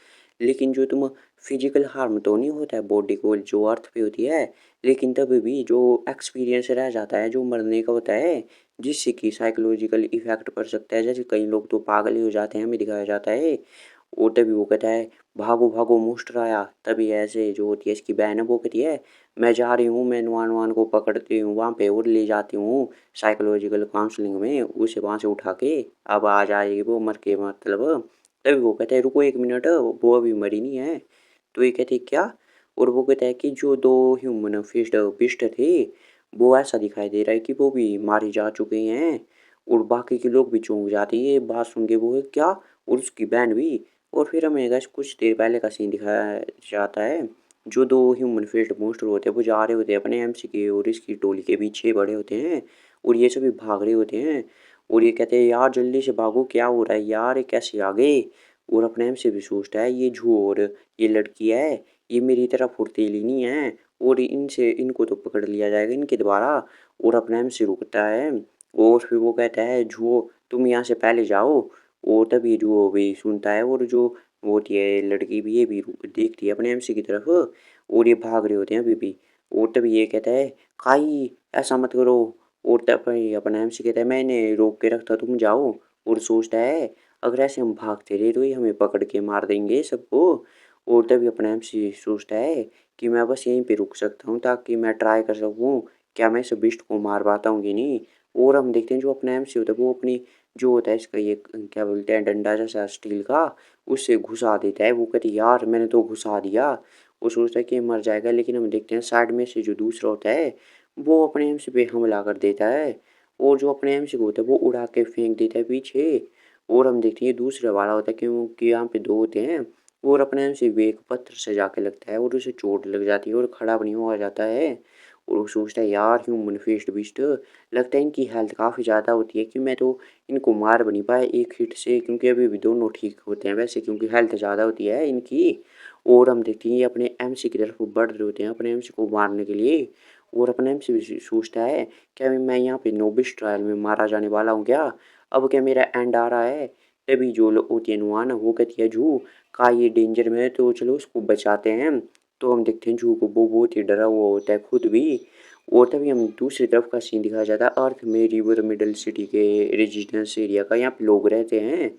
लेकिन जो तुम फिजिकल हार्म तो नहीं होता है बॉडी को जो अर्थ पे होती है, लेकिन तभी भी जो एक्सपीरियंस रह जाता है जो मरने का होता है, जिससे कि साइकोलॉजिकल इफेक्ट पड़ सकता है। जैसे कई लोग तो पागल ही हो जाते हैं हमें दिखाया जाता है। और तभी वो कहता है भागो भागो मोस्टर आया। तभी ऐसे जो होती है इसकी बहन है वो कहती है मैं जा रही हूँ, मैं नुआन वान को पकड़ती हूँ वहाँ पे और ले जाती हूँ साइकोलॉजिकल काउंसलिंग में, उसे वहाँ से उठा के अब आ जाएगी वो मर के मतलब। तभी वो कहता है रुको 1 मिनट वो अभी मरी नहीं है। तो ये कहते क्या? और वो कहता है कि जो 2 ह्यूमन फिस्ट बिस्ट थे वो ऐसा दिखाई दे रहा है कि वो भी मारे जा चुके हैं। और बाकी के लोग भी चौंक जाते हैं ये बात सुन के, वो है क्या? और उसकी बहन भी। और फिर हमें गैस कुछ देर पहले का सीन दिखाया जाता है। जो 2 ह्यूमन फेस्ड मॉन्स्टर होते हैं वो जा रहे होते हैं अपने एमसी के और इसकी टोली के पीछे बड़े होते हैं, और ये सभी भाग रहे होते हैं। और ये कहते हैं यार जल्दी से भागो क्या हो रहा है यार ये कैसे आ गए? और अपने एमसी भी सोचता है ये झू और ये लड़की है, ये मेरी तरह फुर्तीली नहीं है और इनसे इनको तो पकड़ लिया जाएगा इनके द्वारा। और अपने एमसी रुकता है और फिर वो कहता है झूओ तुम यहाँ से पहले जाओ। और तभी जो भी सुनता है और जो वो होती है लड़की भी ये भी देखती है अपने एमसी की तरफ, और ये भाग रहे होते हैं अभी भी। और तभी ये कहता है काई ऐसा मत करो। और तभी अपना एमसी कहता है मैंने रोक के रखता तुम जाओ। और सोचता है अगर ऐसे हम भागते रहे तो ये हमें पकड़ के मार देंगे सबको। और तभी अपना एमसी सोचता है कि मैं बस यहीं पे रुक सकता हूँ ताकि मैं ट्राई कर सकूँ क्या मैं इस बिस्ट को मार पाता हूँ कि नहीं। और हम देखते हैं जो अपना एमसी होता है वो अपनी जो होता है इसका ये क्या बोलते हैं डंडा जैसा स्टील का, उससे घुसा देता है। वो कहती यार मैंने तो घुसा दिया। वो सोचता है कि ये मर जाएगा, लेकिन हम देखते हैं साइड में से जो दूसरा होता है वो अपने एमसी पे हमला कर देता है, और जो अपने एमसी को होता है वो उड़ा के फेंक देता है पीछे। और हम देखते हैं दूसरा वाला होता है क्योंकि यहाँ पे 2 होते हैं, और अपने एमसी भी एक पत्थर से जाके लगता है और उसे चोट लग जाती है और खड़ा भी नहीं हुआ जाता है। और वो सोचता है यार ह्यूमन फेस्ड बिस्ट लगता है इनकी हेल्थ काफ़ी ज़्यादा होती है कि मैं तो इनको मार भी नहीं पाया एक हिट से, क्योंकि अभी भी दोनों ठीक होते हैं वैसे क्योंकि हेल्थ ज़्यादा होती है इनकी। और हम देखते हैं ये अपने एमसी की तरफ बढ़ रहे होते हैं अपने एमसी को मारने के लिए। और अपने एमसी भी सोचता है क्या मैं यहाँ पे नोबिस ट्रायल में मारा जाने वाला हूँ क्या? अब क्या मेरा एंड आ रहा है? तभी जो होती है नुआना वो कहती है जू का ये डेंजर में है तो चलो उसको बचाते हैं। तो हम देखते हैं जू को वो बहुत ही डरा हुआ होता है खुद भी। और तभी हम दूसरी तरफ का सीन दिखाया जाता है अर्थ में रिवर मिडल सिटी के रेजिडेंस एरिया का, यहाँ पे लोग रहते हैं।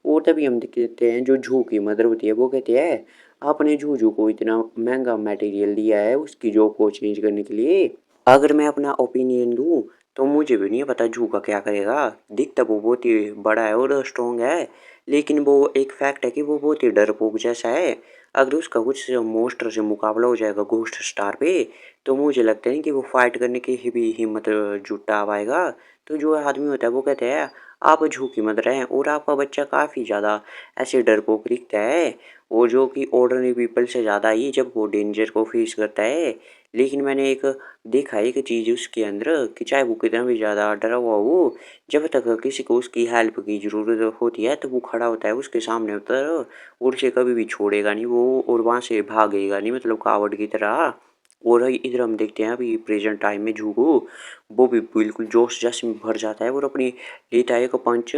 और तभी हम देखते हैं जो जू की मदर होती है वो कहती है आपने जूजू को इतना महंगा मटेरियल दिया है उसकी जॉब को चेंज करने के लिए, अगर मैं अपना ओपिनियन दूँ तो मुझे भी नहीं पता जू का क्या करेगा। दिखता वो बहुत ही बड़ा है और स्ट्रॉन्ग है, लेकिन वो एक फैक्ट है कि वो बहुत ही डरपोक जैसा है। अगर उसका कुछ मोस्टर से मुकाबला हो जाएगा घोस्ट स्टार पे तो मुझे लगता है कि वो फाइट करने की ही भी हिम्मत जुटा पाएगा। तो जो आदमी होता है वो कहते हैं आप जू की मदर हैं और आपका बच्चा काफ़ी ज़्यादा ऐसे डरपोक दिखता है, और जो कि ऑर्डिनरी पीपल से ज़्यादा ही जब वो डेंजर को फेस करता है। लेकिन मैंने एक देखा है एक चीज़ उसके अंदर कि चाहे वो कितना भी ज़्यादा डरा हुआ हो, जब तक किसी को उसकी हेल्प की ज़रूरत होती है तो वो खड़ा होता है उसके सामने उतर, और उसे कभी भी छोड़ेगा नहीं वो और वहाँ से भागेगा नहीं मतलब कावड़ की तरह। और इधर हम देखते हैं अभी प्रेजेंट टाइम में जू को वो भी बिल्कुल जोश जश में भर जाता है और अपनी लेता है एक पंच,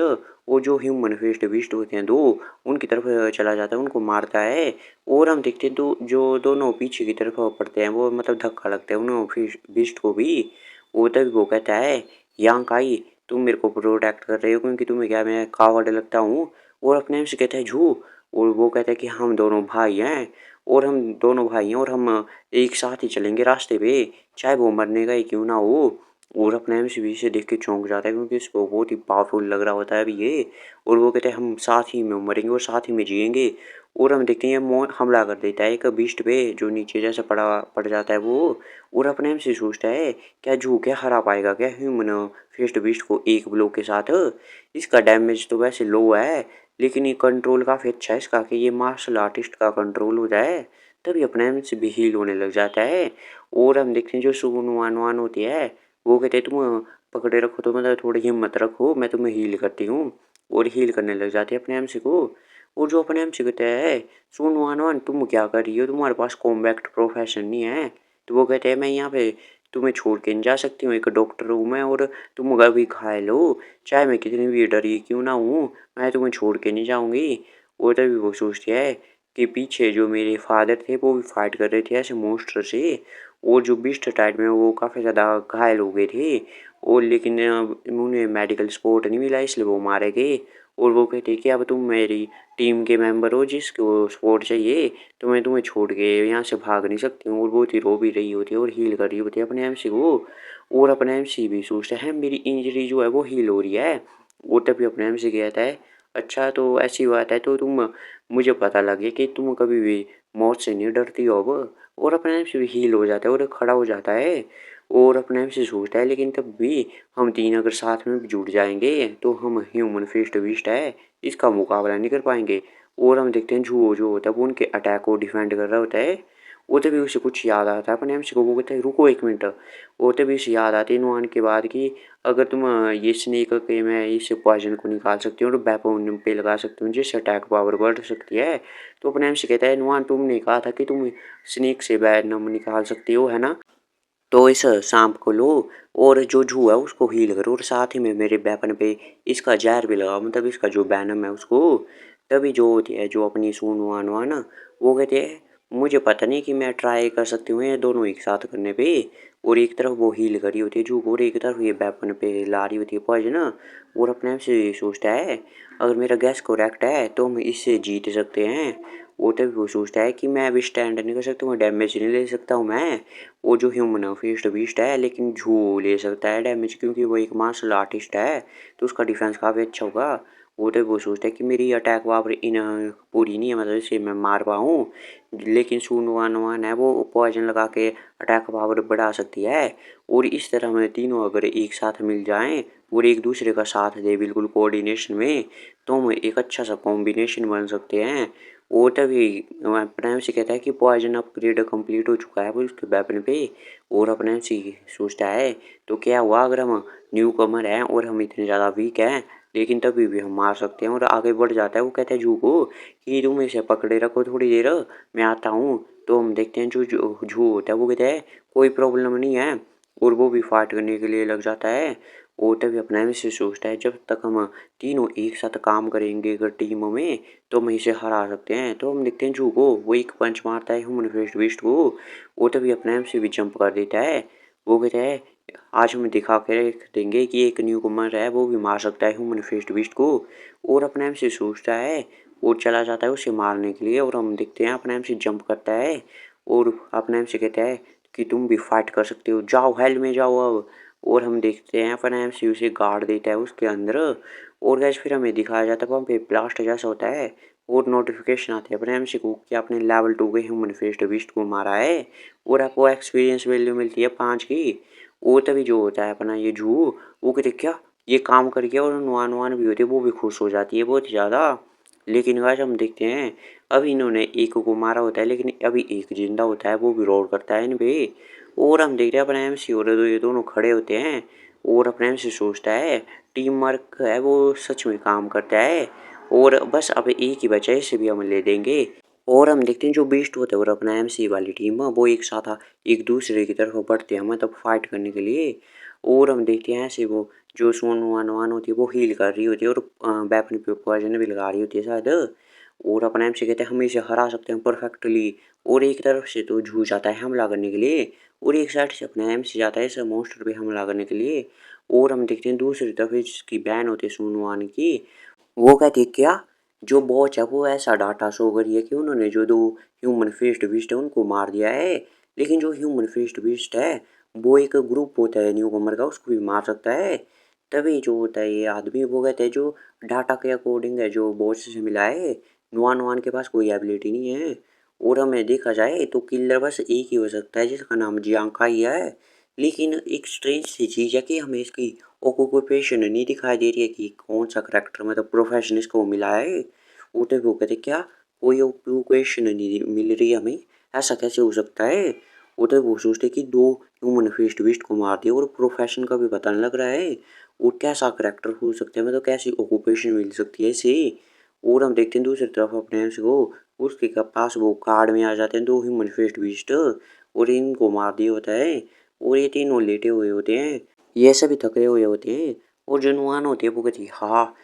वो जो ह्यूमन फेस्ड बीस्ट होते हैं 2 उनकी तरफ चला जाता है उनको मारता है। और हम देखते हैं तो जो दोनों पीछे की तरफ पड़ते हैं वो मतलब धक्का लगता है उन्होंने बीस्ट को भी। वो तभी वो कहता है यांग आई तुम मेरे को प्रोटेक्ट कर रहे हो क्योंकि तुम्हें क्या मैं कावड़ लगता हूँ। और अपने आप से कहता है झू। और वो कहता है कि हम दोनों भाई हैं। और हम दोनों भाई हैं और हम एक साथ ही चलेंगे रास्ते पे, चाहे वो मरने का ही क्यों ना हो। और अपने एम सी से देख के चौंक जाता है क्योंकि इसको बहुत ही पावरफुल लग रहा होता है अभी ये। और वो कहते हैं हम साथ ही में मरेंगे और साथ ही में जिएंगे। और हम देखते हैं मोन हमला कर देता है एक बीस्ट पे जो नीचे जैसे पड़ जाता है वो। और अपने एम से सोचता है क्या जू क्या हरा पाएगा क्या ह्यूमन फिस्ट बीस्ट को एक ब्लो के साथ। इसका डैमेज तो वैसे लो है लेकिन ये कंट्रोल काफ़ी अच्छा है इसका कि ये मार्शल आर्टिस्ट का कंट्रोल हो जाए तभी अपने एम से भी हील होने लग जाता है। और हम देखते हैं जो सुगुन वान होती है वो कहते हैं तुम पकड़े रखो तो मतलब थोड़ी हिम्मत रखो मैं तुम्हें हील करती हूँ। और हील करने लग जाती है अपने एम सी को। और जो अपने एम सी कहते हैं सुन वान वान तुम क्या कर रही हो तुम्हारे पास कॉम्बैक्ट प्रोफेशन नहीं है। तो वो कहते हैं मैं यहाँ पे तुम्हें छोड़ के नहीं जा सकती हूँ एक डॉक्टर हूँ मैं और तुम अभी घायल हो चाहे मैं कितनी भी डरी क्यों ना हूँ मैं तुम्हें छोड़ के नहीं जाऊँगी। और तभी वो सोचती है कि पीछे जो मेरे फादर थे वो भी फाइट कर रहे थे ऐसे मोस्टर से। और जो बीस्ट टाइड में वो काफ़ी ज़्यादा घायल हो गए थे। और लेकिन उन्हें मेडिकल सपोर्ट नहीं मिला इसलिए वो मारे गए। और वो कहते कि अब तुम मेरी टीम के मेंबर हो जिसको सपोर्ट चाहिए तो मैं तुम्हें छोड़ के यहाँ से भाग नहीं सकती हूँ। और बहुत ही रो भी रही होती है और हील कर रही होती है अपने एमसी को। और अपने एमसी भी सोचता है मेरी इंजरी जो है वो हील हो रही है। वो तभी अपने एमसी कहता है अच्छा तो ऐसी बात है तो तुम मुझे पता लगे कि तुम कभी भी मौत से नहीं डरती हो अब। और अपने आप से भी हील हो जाता है और खड़ा हो जाता है। और अपने आप से सोचता है लेकिन तब भी हम तीन अगर साथ में जुट जाएंगे तो हम ह्यूमन फेस्ट बीस्ट है इसका मुकाबला नहीं कर पाएंगे। और हम देखते हैं जो होता है वो उनके अटैक को डिफेंड कर रहा होता है। वो तभी उसे कुछ याद आता है अपने एम को वो कहता है रुको एक मिनट। वो तभी उसे याद आती है नुआन के बाद कि अगर तुम ये स्नेक के मैं इस पॉइजन को निकाल सकती हूँ और वेपन पे लगा सकती हूँ जिससे अटैक पावर बढ़ सकती है। तो अपने एम से कहता है नुआन तुमने कहा था कि तुम स्नेक से वेनम निकाल सकती हो है ना। तो इस सांप को लो और जो जू है उसको हील करो और साथ ही में मेरे वेपन पे इसका जहर भी लगाओ मतलब इसका जो बैनम है उसको। तभी जो होती है जो अपनी सून वान हुआ ना वो कहते हैं मुझे पता नहीं कि मैं ट्राई कर सकती हूँ ये दोनों एक साथ करने पे। और एक तरफ वो हील करी होती है जू और एक तरफ ये वेपन पे ला रही होती है पॉइजन। और अपने आप से सोचता है अगर मेरा गैस करेक्ट है तो हम इससे जीत सकते हैं। वो तभी वो सोचता है कि मैं अभी स्टैंड नहीं कर सकता हूँ डैमेज नहीं ले सकता हूँ मैं। वो जो ह्यूमन फीस्ट बीस्ट है लेकिन झू ले सकता है डैमेज क्योंकि वो एक मार्शल आर्टिस्ट है तो उसका डिफेंस काफ़ी अच्छा होगा। वो तो वो सोचता है कि मेरी अटैक पावर इन पूरी नहीं है मतलब इसे मैं मार पाऊँ। लेकिन सून वन वन है वो पॉइजन लगा के अटैक पावर बढ़ा सकती है। और इस तरह में तीनों अगर एक साथ मिल जाएं और एक दूसरे का साथ दे बिल्कुल कोऑर्डिनेशन में तो हम एक अच्छा सा कॉम्बिनेशन बन सकते हैं। वो तभी प्राइम से कहता है कि पॉइजन अपग्रेड कंप्लीट हो चुका है वो उसके वेपन पे। और अपने से सोचता है तो क्या हुआ अगर हम न्यू कमर हैं और हम इतने ज़्यादा वीक हैं लेकिन तभी भी हम मार सकते हैं और आगे बढ़ जाता है। वो कहता है जू को कि तुम इसे पकड़े रखो थोड़ी देर मैं आता हूँ। तो हम देखते हैं जो जू होता है वो कहता है कोई प्रॉब्लम नहीं है। और वो भी फाइट करने के लिए लग जाता है। और तभी अपना में से सोचता है जब तक हम तीनों एक साथ काम करेंगे अगर टीमों में तो हम इसे हरा सकते हैं। तो हम देखते हैं जू को वो एक पंच मारता है ह्यूमन फेस्ट बीस्ट को। वो तभी अपने आप से भी जंप कर देता है। वो कहता है आज हम दिखा के रख देंगे कि एक न्यू कमर है वो भी मार सकता है ह्यूमन फेस्ट बीस्ट को। और अपने आप से सोचता है और चला जाता है उसे मारने के लिए। और हम देखते हैं अपने आप से जंप करता है और अपने आप से कहता है कि तुम भी फाइट कर सकते हो जाओ हेल में जाओ अब। और हम देखते हैं अपने आप से उसे गाड़ देता है उसके अंदर। और गैस फिर हमें दिखाया जाता है वहाँ पे ब्लास्ट जैसा होता है और नोटिफिकेशन आती है अपने एम सी को कि आपने लेवल 2 के ह्यूमन फेस्ट बीस्ट को मारा है। और आपको एक्सपीरियंस वैल्यू मिलती है 5 की। और तभी जो होता है अपना ये जू वो कहते क्या ये काम कर गया और नुआन नुआन भी होती है वो भी खुश हो जाती है बहुत ज़्यादा। लेकिन गाइस हम देखते हैं अभी इन्होंने एक को मारा होता है लेकिन अभी एक जिंदा होता है वो भी रोल करता है इन पे। और हम देखते हैं अपने एम सी और ये दोनों खड़े होते हैं। और अपने एम सी सोचता है टीम वर्क है वो सच में काम करता है। और बस अब एक ही बचा है इसे भी हम ले देंगे। और हम देखते हैं जो बीस्ट होते हैं और अपना एमसी वाली टीम है वो एक साथ एक दूसरे की तरफ बढ़ते हैं मतलब फाइट करने के लिए। और हम देखते हैं ऐसे वो जो सोन वन वन होती है वो हील कर रही होती है और वेपन पे पॉइजन भी लगा रही होती है शायद। और अपना एमसी कहते हैं हम इसे हरा सकते हैं परफेक्टली। और एक तरफ से तो जू जाता है हमला करने के लिए और एक साइड से अपना एमसी जाता है इस मॉन्स्टर पे हमला करने के लिए। और हम देखते हैं दूसरी तरफ इसकी बहन होती है सुनवान की, वो कहती है क्या जो वॉच है वो ऐसा डाटा शो करी है कि उन्होंने जो दो ह्यूमन फेस्ड बीस्ट है उनको मार दिया है। लेकिन जो ह्यूमन फेस्ड बीस्ट है वो एक ग्रुप होता है न्यू कमर का, उसको भी मार सकता है। तभी जो होता है ये आदमी वो कहते हैं जो डाटा के अकॉर्डिंग है जो वॉच से मिला है, नुआन वान के पास कोई एबिलिटी नहीं है। और हमें देखा जाए तो किलर बस एक ही हो सकता है जिसका नाम जियांग ही है। लेकिन एक स्ट्रेंज सी चीज़ है कि हमें इसकी ऑक्यूपेशन नहीं दिखाई दे रही है कि कौन सा करेक्टर मतलब प्रोफेशन इसको मिला है। वो तो वो कहते क्या कोई ऑक्यूपेशन नहीं मिल रही हमें, ऐसा कैसे हो सकता है। वो तो वो सोचते कि दो ह्यूमन फेस्ट बिस्ट को मार दिया और प्रोफेशन का भी पता नहीं लग रहा है। और कैसा करेक्टर हो सकता है मतलब कैसी ऑक्यूपेशन मिल सकती है इसे। और हम देखते हैं दूसरी तरफ अपने को उसके पास वो कार्ड में आ जाते हैं दो ह्यूमन फेस्ट बिस्ट और इनको मार दिया होता है। और ये तीनों लेटे हुए होते हैं, ये सभी थके हुए होते हैं। और जो नुआन होती है वो कहती है हाँ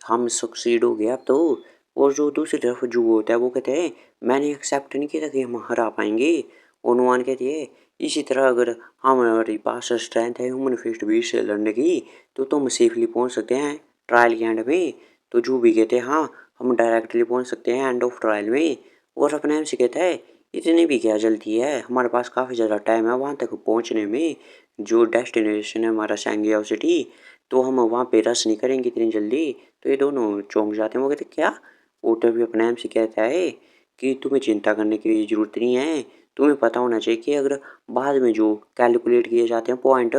हम सक्सीड हो गए अब तो। और जो दूसरी तरफ जो होता है वो कहते हैं मैंने एक्सेप्ट नहीं किया था कि हम हरा पाएंगे। और नुआन कहती है इसी तरह अगर हमारे पास स्ट्रेंथ है ह्यूमन फिस्ट बीस्ट से लड़ने की तो तुम सेफली पहुंच सकते हैं ट्रायल के एंड में। तो जो भी कहते हैं हाँ हम डायरेक्टली पहुंच सकते हैं एंड ऑफ ट्रायल में। और अपने एम से कहता है इतनी भी क्या जल्दी है, हमारे पास काफ़ी ज़्यादा टाइम है वहाँ तक पहुँचने में। जो डेस्टिनेशन है हमारा सैंगियाओ सिटी, तो हम वहाँ पे रश नहीं करेंगे इतनी जल्दी। तो ये दोनों चौंक जाते हैं, वो कहते क्या। ओटर भी अपने आप से कहता है कि तुम्हें चिंता करने की ज़रूरत नहीं है। तुम्हें पता होना चाहिए कि अगर बाद में जो कैलकुलेट किए जाते हैं पॉइंट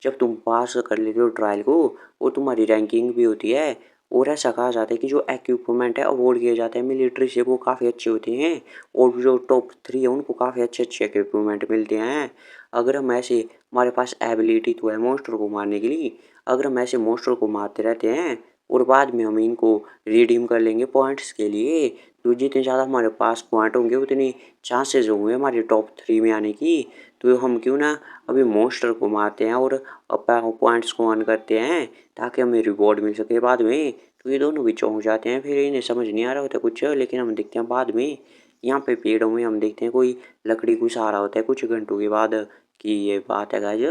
जब तुम पास कर लेते हो ट्रायल को वो तुम्हारी रैंकिंग भी होती है। और ऐसा कहा जाता है कि जो इक्विपमेंट है अवॉर्ड किए जाते हैं मिलिट्री से वो काफ़ी अच्छे होते हैं। और जो टॉप 3 है उनको काफ़ी अच्छे अच्छे इक्विपमेंट मिलते हैं। अगर हम ऐसे हमारे पास एबिलिटी तो है मॉन्स्टर को मारने के लिए, अगर हम ऐसे मॉन्स्टर को मारते रहते हैं और बाद में हम इनको रिडीम कर लेंगे पॉइंट्स के लिए, तो जितने ज़्यादा हमारे पास पॉइंट होंगे उतनी चांसेस होंगे हमारे टॉप 3 में आने की। तो हम क्यों ना अभी मॉन्स्टर को मारते हैं और पॉइंट्स को अर्न करते हैं ताकि हमें रिवॉर्ड मिल सके बाद में। तो ये दोनों भी चौंक जाते हैं, फिर इन्हें समझ नहीं आ रहा होता कुछ, लेकिन हम देखते हैं बाद में यहाँ पे पेड़ों में हम देखते हैं कोई लकड़ी घुस आ रहा होता है कुछ घंटों के बाद कि ये बात है गाइज।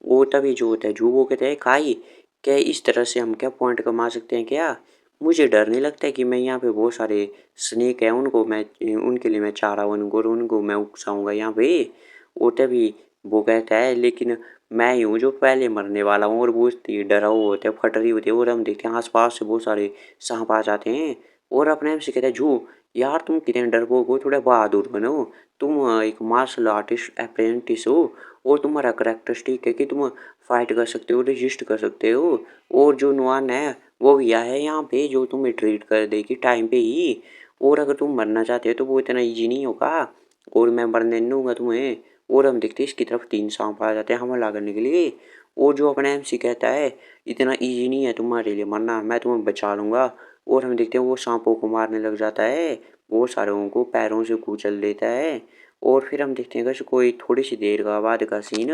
वो तभी जो होता है जो वो कहते हैं खाई क्या इस तरह से हम क्या पॉइंट कमा सकते हैं क्या। मुझे डर नहीं लगता है कि मैं यहाँ पे बहुत सारे स्नेक हैं उनको मैं उनके लिए मैं चारा बनूंगा और उनको मैं उकसाऊंगा यहाँ पे। वो तभी वो कहता है लेकिन मैं ही हूँ जो पहले मरने वाला हूँ। और वो इतनी डरा हुआ होता है फट रही होती है और हम देखते हैं आसपास से बहुत सारे सांप आ जाते हैं। और अपने आप से कहता है जू यार तुम कितने डरपोक हो, थोड़ा बहादुर बनो। तुम एक मार्शल आर्टिस्ट अप्रेंटिस हो और तुम्हारा करेक्टरिस्टिक है कि तुम फाइट कर सकते हो रजिस्ट कर सकते हो। और जो नुआन है वो भी आया है यहाँ पे जो तुम्हें ट्रीट कर देगी टाइम पे ही। और अगर तुम मरना चाहते हो तो वो इतना ईजी नहीं होगा और मैं मरने नहीं दूंगा तुम्हें। और हम देखते हैं इसकी तरफ 3 सांप आ जाते हैं हमला करने के लिए। और जो अपने एमसी कहता है इतना ईजी नहीं है तुम्हारे लिए मरना, मैं तुम्हें बचा लूंगा। और हम देखते हैं वो सांपों को मारने लग जाता है, बहुत सारों को पैरों से कुचल देता है। और फिर हम देखते हैं कि कोई थोड़ी सी देर का बाद का सीन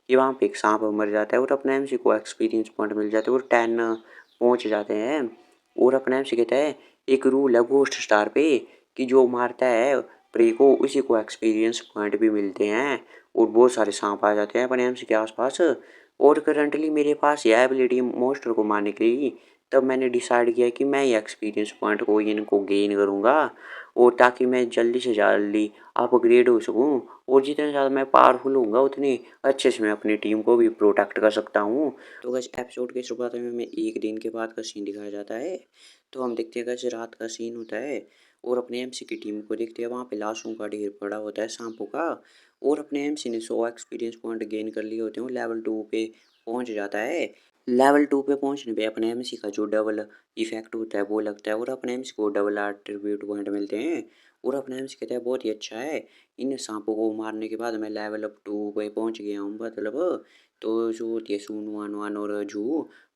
कि वहाँ पे एक सांप मर जाता है और अपने एमसी को एक्सपीरियंस पॉइंट मिल जाता है और 10 पहुँच जाते हैं। और अपने एमसी कहता है एक रूल है घोस्ट स्टार पे कि जो मारता है प्रे को उसी को एक्सपीरियंस पॉइंट भी मिलते हैं। और बहुत सारे सांप आ जाते हैं अपने एमसी के आसपास। और करंटली मेरे पास यह एबिलिटी मॉन्स्टर को मारने के लिए, तब मैंने डिसाइड किया कि मैं ये एक्सपीरियंस पॉइंट को इनको गेन करूँगा और ताकि मैं जल्दी से जल्दी अपग्रेड हो सकूँ। और जितने ज़्यादा मैं पावरफुल होऊंगा उतने अच्छे से मैं अपनी टीम को भी प्रोटेक्ट कर सकता हूँ। तो बस एपिसोड के शुरुआत में हमें एक दिन के बाद का सीन दिखाया जाता है। तो हम देखते हैं कैसे रात का सीन होता है और अपने एमसी की टीम को देखते हैं वहाँ पे लाशों का ढेर पड़ा होता है सांपों का। और अपने एमसी ने 100 एक्सपीरियंस पॉइंट गेन कर लिए होते हैं, लेवल 2 पे पहुँच जाता है। लेवल 2 पे पहुँचने पे अपने एमसी का जो डबल इफेक्ट होता है वो लगता है और अपने एमसी को डबल एट्रीब्यूट पॉइंट मिलते हैं। और अपने एमसी कहता है बहुत ही अच्छा है, इन सांपों को मारने के बाद मैं लेवल अप 2 पे पहुँच गया हूँ मतलब। तो जो होती है सून वन वन और जू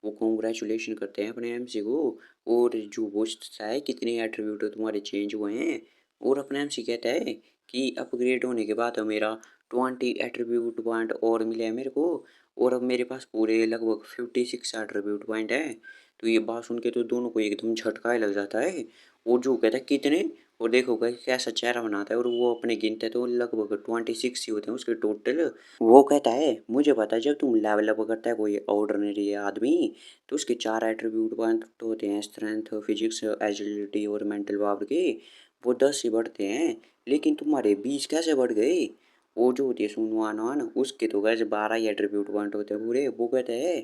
वो कॉन्ग्रेचुलेशन करते हैं अपने एमसी को। और जू पूछता है कितने एट्रीब्यूट तुम्हारे चेंज हुए हैं। और अपने एमसी कहता है कि अपग्रेड होने के बाद मेरा 20 एट्रीब्यूट पॉइंट और मिले हैं मेरे को और अब मेरे पास पूरे लगभग 56 एट्रीब्यूट पॉइंट है। तो ये बात सुन के तो दोनों को एकदम झटका ही लग जाता है। और जो कहता है कितने, और देखो गाइस कैसा चेहरा बनाता है और वो अपने गिनते हैं तो लगभग 26 ही होते हैं उसके टोटल। वो कहता है मुझे पता है जब तुम लेवल अप करता है कोई ऑर्डिनरी आदमी तो उसके 4 एट्रीब्यूट पॉइंट तो होते हैं स्ट्रेंथ, फिजिक्स, एजिलिटी और मेंटल पावर के। वो 10 ही बढ़ते हैं लेकिन तुम्हारे 20 कैसे बढ़ गए? वो जो होती है सुनवान उसके तो गैस 12 ही एट्रीब्यूट पॉइंट होते हैं पूरे। वो कहते हैं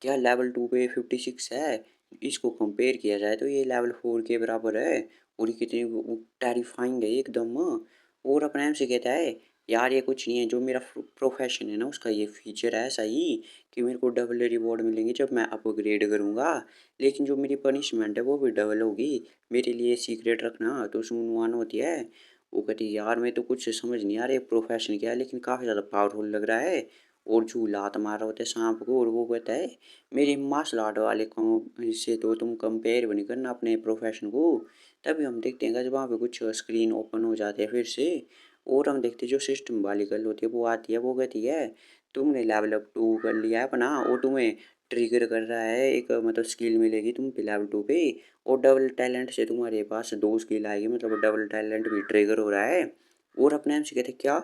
क्या लेवल 2 पे 56 है? इसको कंपेयर किया जाए तो ये लेवल 4 के बराबर है। और ये कितनी टेरिफाइंग है एकदम। और अपने आप से कहता है यार ये कुछ नहीं है, जो मेरा प्रोफेशन है ना उसका ये फीचर है ऐसा ही कि मेरे को डबल रिवॉर्ड मिलेंगे जब मैं अपग्रेड करूँगा। लेकिन जो मेरी पनिशमेंट है वो भी डबल होगी। मेरे लिए सीक्रेट रखना। तो सुनवान होती है वो कहती है यार मैं तो कुछ समझ नहीं आ रहा ये प्रोफेशन क्या है लेकिन काफ़ी ज़्यादा पावरफुल लग रहा है। और झूला हाथ मार रहा होता है सांप को और वो कहता है मेरे मार्शल आर्ट वाले काम से तो तुम कंपेयर भी नहीं करना अपने प्रोफेशन को। तभी हम देखते हैं कि जब वहाँ पे कुछ स्क्रीन ओपन हो जाते हैं फिर से। और हम देखते हैं जो सिस्टम वाली गर्ल होती है वो आती है। वो कहती है तुमने लेवल अप 2 कर लिया है अपना और तुम्हें ट्रिगर कर रहा है एक मतलब स्किल मिलेगी तुम पे लेवल 2 पे। और डबल टैलेंट से तुम्हारे पास 2 स्किल आएगी मतलब डबल टैलेंट भी ट्रिगर हो रहा है। और अपने आप से कहते क्या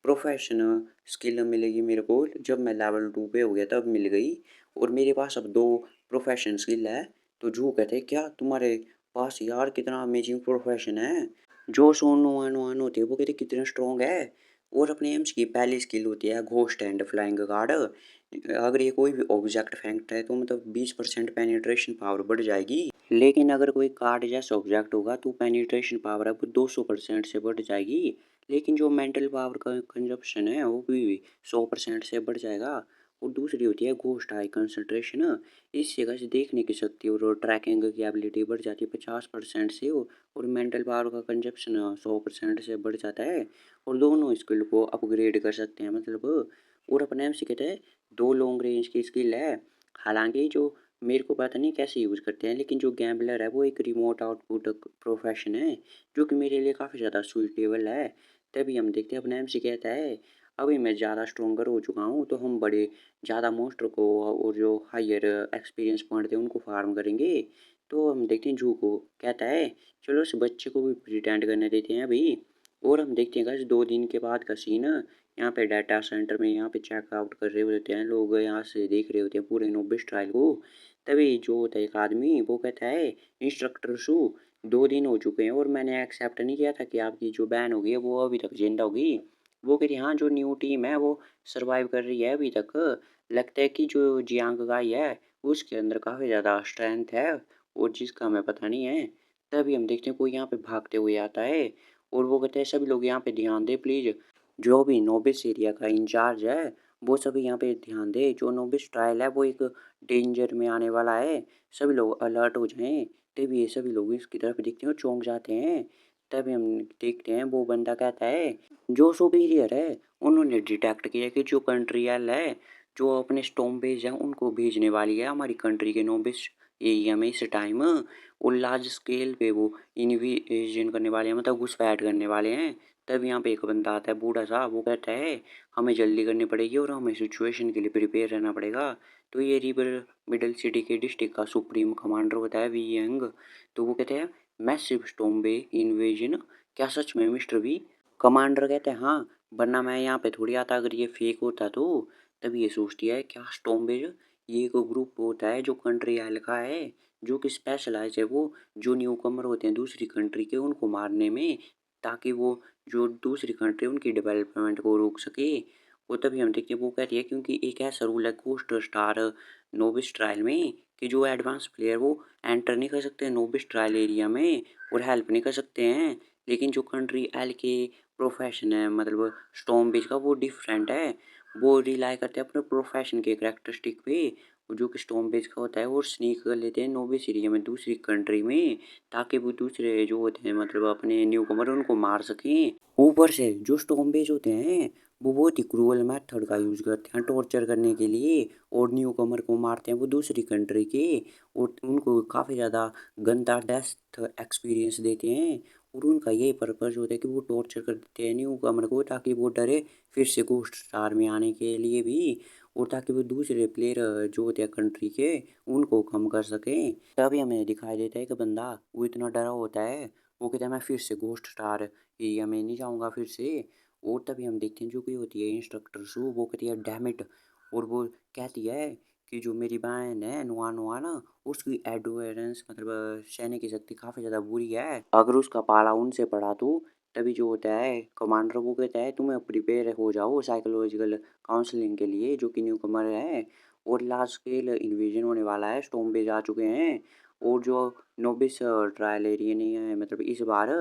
प्रोफेशनल स्किल मिलेगी मेरे को जब मैं लेवल 2 पे हो गया तब मिल गई। और मेरे पास अब 2 प्रोफेशन स्किल है। तो जू कहते क्या तुम्हारे पास यार कितना अमेजिंग प्रोफेशन है। जो सोनोवान होती है वो कहते कितना स्ट्रॉन्ग है। और अपने एम्स की पहली स्किल होती है घोस्ट एंड फ्लाइंग गार्ड। अगर ये कोई भी ऑब्जेक्ट फेंकता है तो मतलब 20% पेनिट्रेशन पावर बढ़ जाएगी। लेकिन अगर कोई कार्ड जैसा ऑब्जेक्ट होगा तो पेनिट्रेशन पावर अब 200% से बढ़ जाएगी। लेकिन जो मेंटल पावर का कंजप्शन है वो भी 100% से बढ़ जाएगा। और दूसरी होती है घोस्ट आई कंसंट्रेशन। इस जगह से देखने की शक्ति और ट्रैकिंग की एबिलिटी बढ़ जाती है 50% से। और मेंटल पावर का कंजप्शन 100% से बढ़ जाता है। और दोनों स्किल को अपग्रेड कर सकते हैं मतलब। और अपने आप से कहते हैं 2 लॉन्ग रेंज की स्किल है। हालांकि जो मेरे को पता नहीं कैसे यूज़ करते हैं लेकिन जो गैम्बलर है वो एक रिमोट आउटपुट प्रोफेशन है जो कि मेरे लिए काफ़ी ज़्यादा सूटेबल है। तभी हम देखते हैं अपने एम से कहता है अभी मैं ज़्यादा स्ट्रोंगर हो चुका हूँ तो हम बड़े ज़्यादा मोस्टर को और जो हायर एक्सपीरियंस पॉइंट थे उनको फार्म करेंगे। तो हम देखते हैं जू को कहता है चलो उस बच्चे को भी प्रिटेंड करने देते हैं अभी। और हम देखते हैं गाइस 2 दिन के बाद का सीन। यहाँ पे डाटा सेंटर में यहाँ पे चेकआउट कर रहे होते हैं लोग, यहाँ से देख रहे होते हैं पूरे नोबिस ट्रायल को। तभी जो होता है एक आदमी वो कहता है इंस्ट्रक्टर शू 2 दिन हो चुके हैं और मैंने एक्सेप्ट नहीं किया था कि आपकी जो बैन होगी है वो अभी तक जिंदा होगी। वो कहती है हाँ जो न्यू टीम है वो सरवाइव कर रही है अभी तक। लगता है कि जो जियांग गाई है उसके अंदर काफ़ी ज़्यादा स्ट्रेंथ है और जिसका हमें पता नहीं है। तभी हम देखते हैं कोई यहाँ पे भागते हुए आता है और वो कहते हैं सभी लोग यहाँ पे ध्यान दें प्लीज़। जो भी नोबिस एरिया का इंचार्ज है वो सभी यहाँ पे ध्यान दे। जो नोबिस ट्रायल है वो एक डेंजर में आने वाला है। सभी लोग अलर्ट हो जाएं। तभी ये सभी लोग इसकी तरफ देखते हैं और चौंक जाते हैं। तभी हम देखते हैं वो बंदा कहता है जो सुपीरियर है उन्होंने डिटेक्ट किया कि जो कंट्री एल है जो अपने स्टॉर्म बेस है उनको भेजने वाली है हमारी कंट्री के नोबिस एरिया में इस टाइम। और लार्ज स्केल पे वो इन्वेजन करने वाले हैं मतलब घुसपैठ करने वाले हैं। तब यहाँ पे एक बंदा आता है बूढ़ा सा। वो कहता है हमें जल्दी करनी पड़ेगी और हमें सिचुएशन के लिए प्रिपेयर रहना पड़ेगा। तो ये रिवर मिडल सिटी के डिस्ट्रिक्ट का सुप्रीम कमांडर होता है वी यंग। तो वो कहते हैं मैसिव स्टॉर्म बे इन्वेजन क्या सच में मिस्टर वी? कमांडर कहते हैं हाँ वरना मैं यहाँ पे थोड़ी आता अगर ये फेक होता तो। तभी ये सोचती है क्या स्टॉर्म बे ये एक ग्रुप होता है जो कंट्री एल का है जो कि स्पेशलाइज है वो जो न्यू कमर होते हैं दूसरी कंट्री के उनको मारने में ताकि वो जो दूसरी कंट्री उनकी डेवलपमेंट को रोक सके। और तभी हम देखते हैं वो कहती है क्योंकि एक ऐसा रूल है कोस्ट स्टार नोबिस ट्रायल में कि जो एडवांस प्लेयर वो एंटर नहीं कर सकते नोबिस ट्रायल एरिया में और हेल्प नहीं कर सकते हैं। लेकिन जो कंट्री एल के प्रोफेशन है मतलब स्टॉर्म बेस का वो डिफरेंट है। वो रिलाई करते हैं अपने प्रोफेशन के करेक्टरिस्टिक पे। वो जो कि स्टॉर्म बेस का होता है वो स्नीक कर लेते हैं नोबिस एरिया में दूसरी कंट्री में ताकि वो दूसरे जो होते हैं मतलब अपने न्यू कमर उनको मार सकें। ऊपर से जो स्टॉर्म बेस होते हैं वो बहुत ही क्रूअल मेथड का यूज़ करते हैं टॉर्चर करने के लिए और न्यू कमर को मारते हैं वो दूसरी कंट्री के। और उनको काफ़ी ज़्यादा गंदा डेथ एक्सपीरियंस देते हैं। और उनका यही पर्पज़ होता है कि वो टॉर्चर कर देते हैं न्यू कमर को ताकि वो डरे फिर से घोस्ट स्टार में आने के लिए भी। और ताकि वो दूसरे प्लेयर जो होते हैं कंट्री के उनको कम कर सकें। तभी हमें दिखाई देता है कि बंदा वो इतना डरा होता है वो कहता है मैं फिर से घोस्ट स्टार एरिया में नहीं जाऊँगा फिर से। और तभी हम देखते हैं जो कि होती है इंस्ट्रक्टर सु, वो कहती है डैम इट। और वो कहती है कि जो मेरी बहन है नुआ नुआ ना, उसकी एंडोरेंस मतलब सहने की शक्ति काफ़ी ज़्यादा बुरी है। अगर उसका पाला उनसे पड़ा तो तभी जो होता है कमांडर वो कहता है तुम्हें प्रिपेयर हो जाओ साइकोलॉजिकल काउंसलिंग के लिए, जो कि न्यू कमर है। और लार्ज स्केल इन्वेजन होने वाला है, स्टॉर्म बेस आ चुके हैं। और जो नोबिस ट्रायल एरिया नहीं है मतलब इस बार,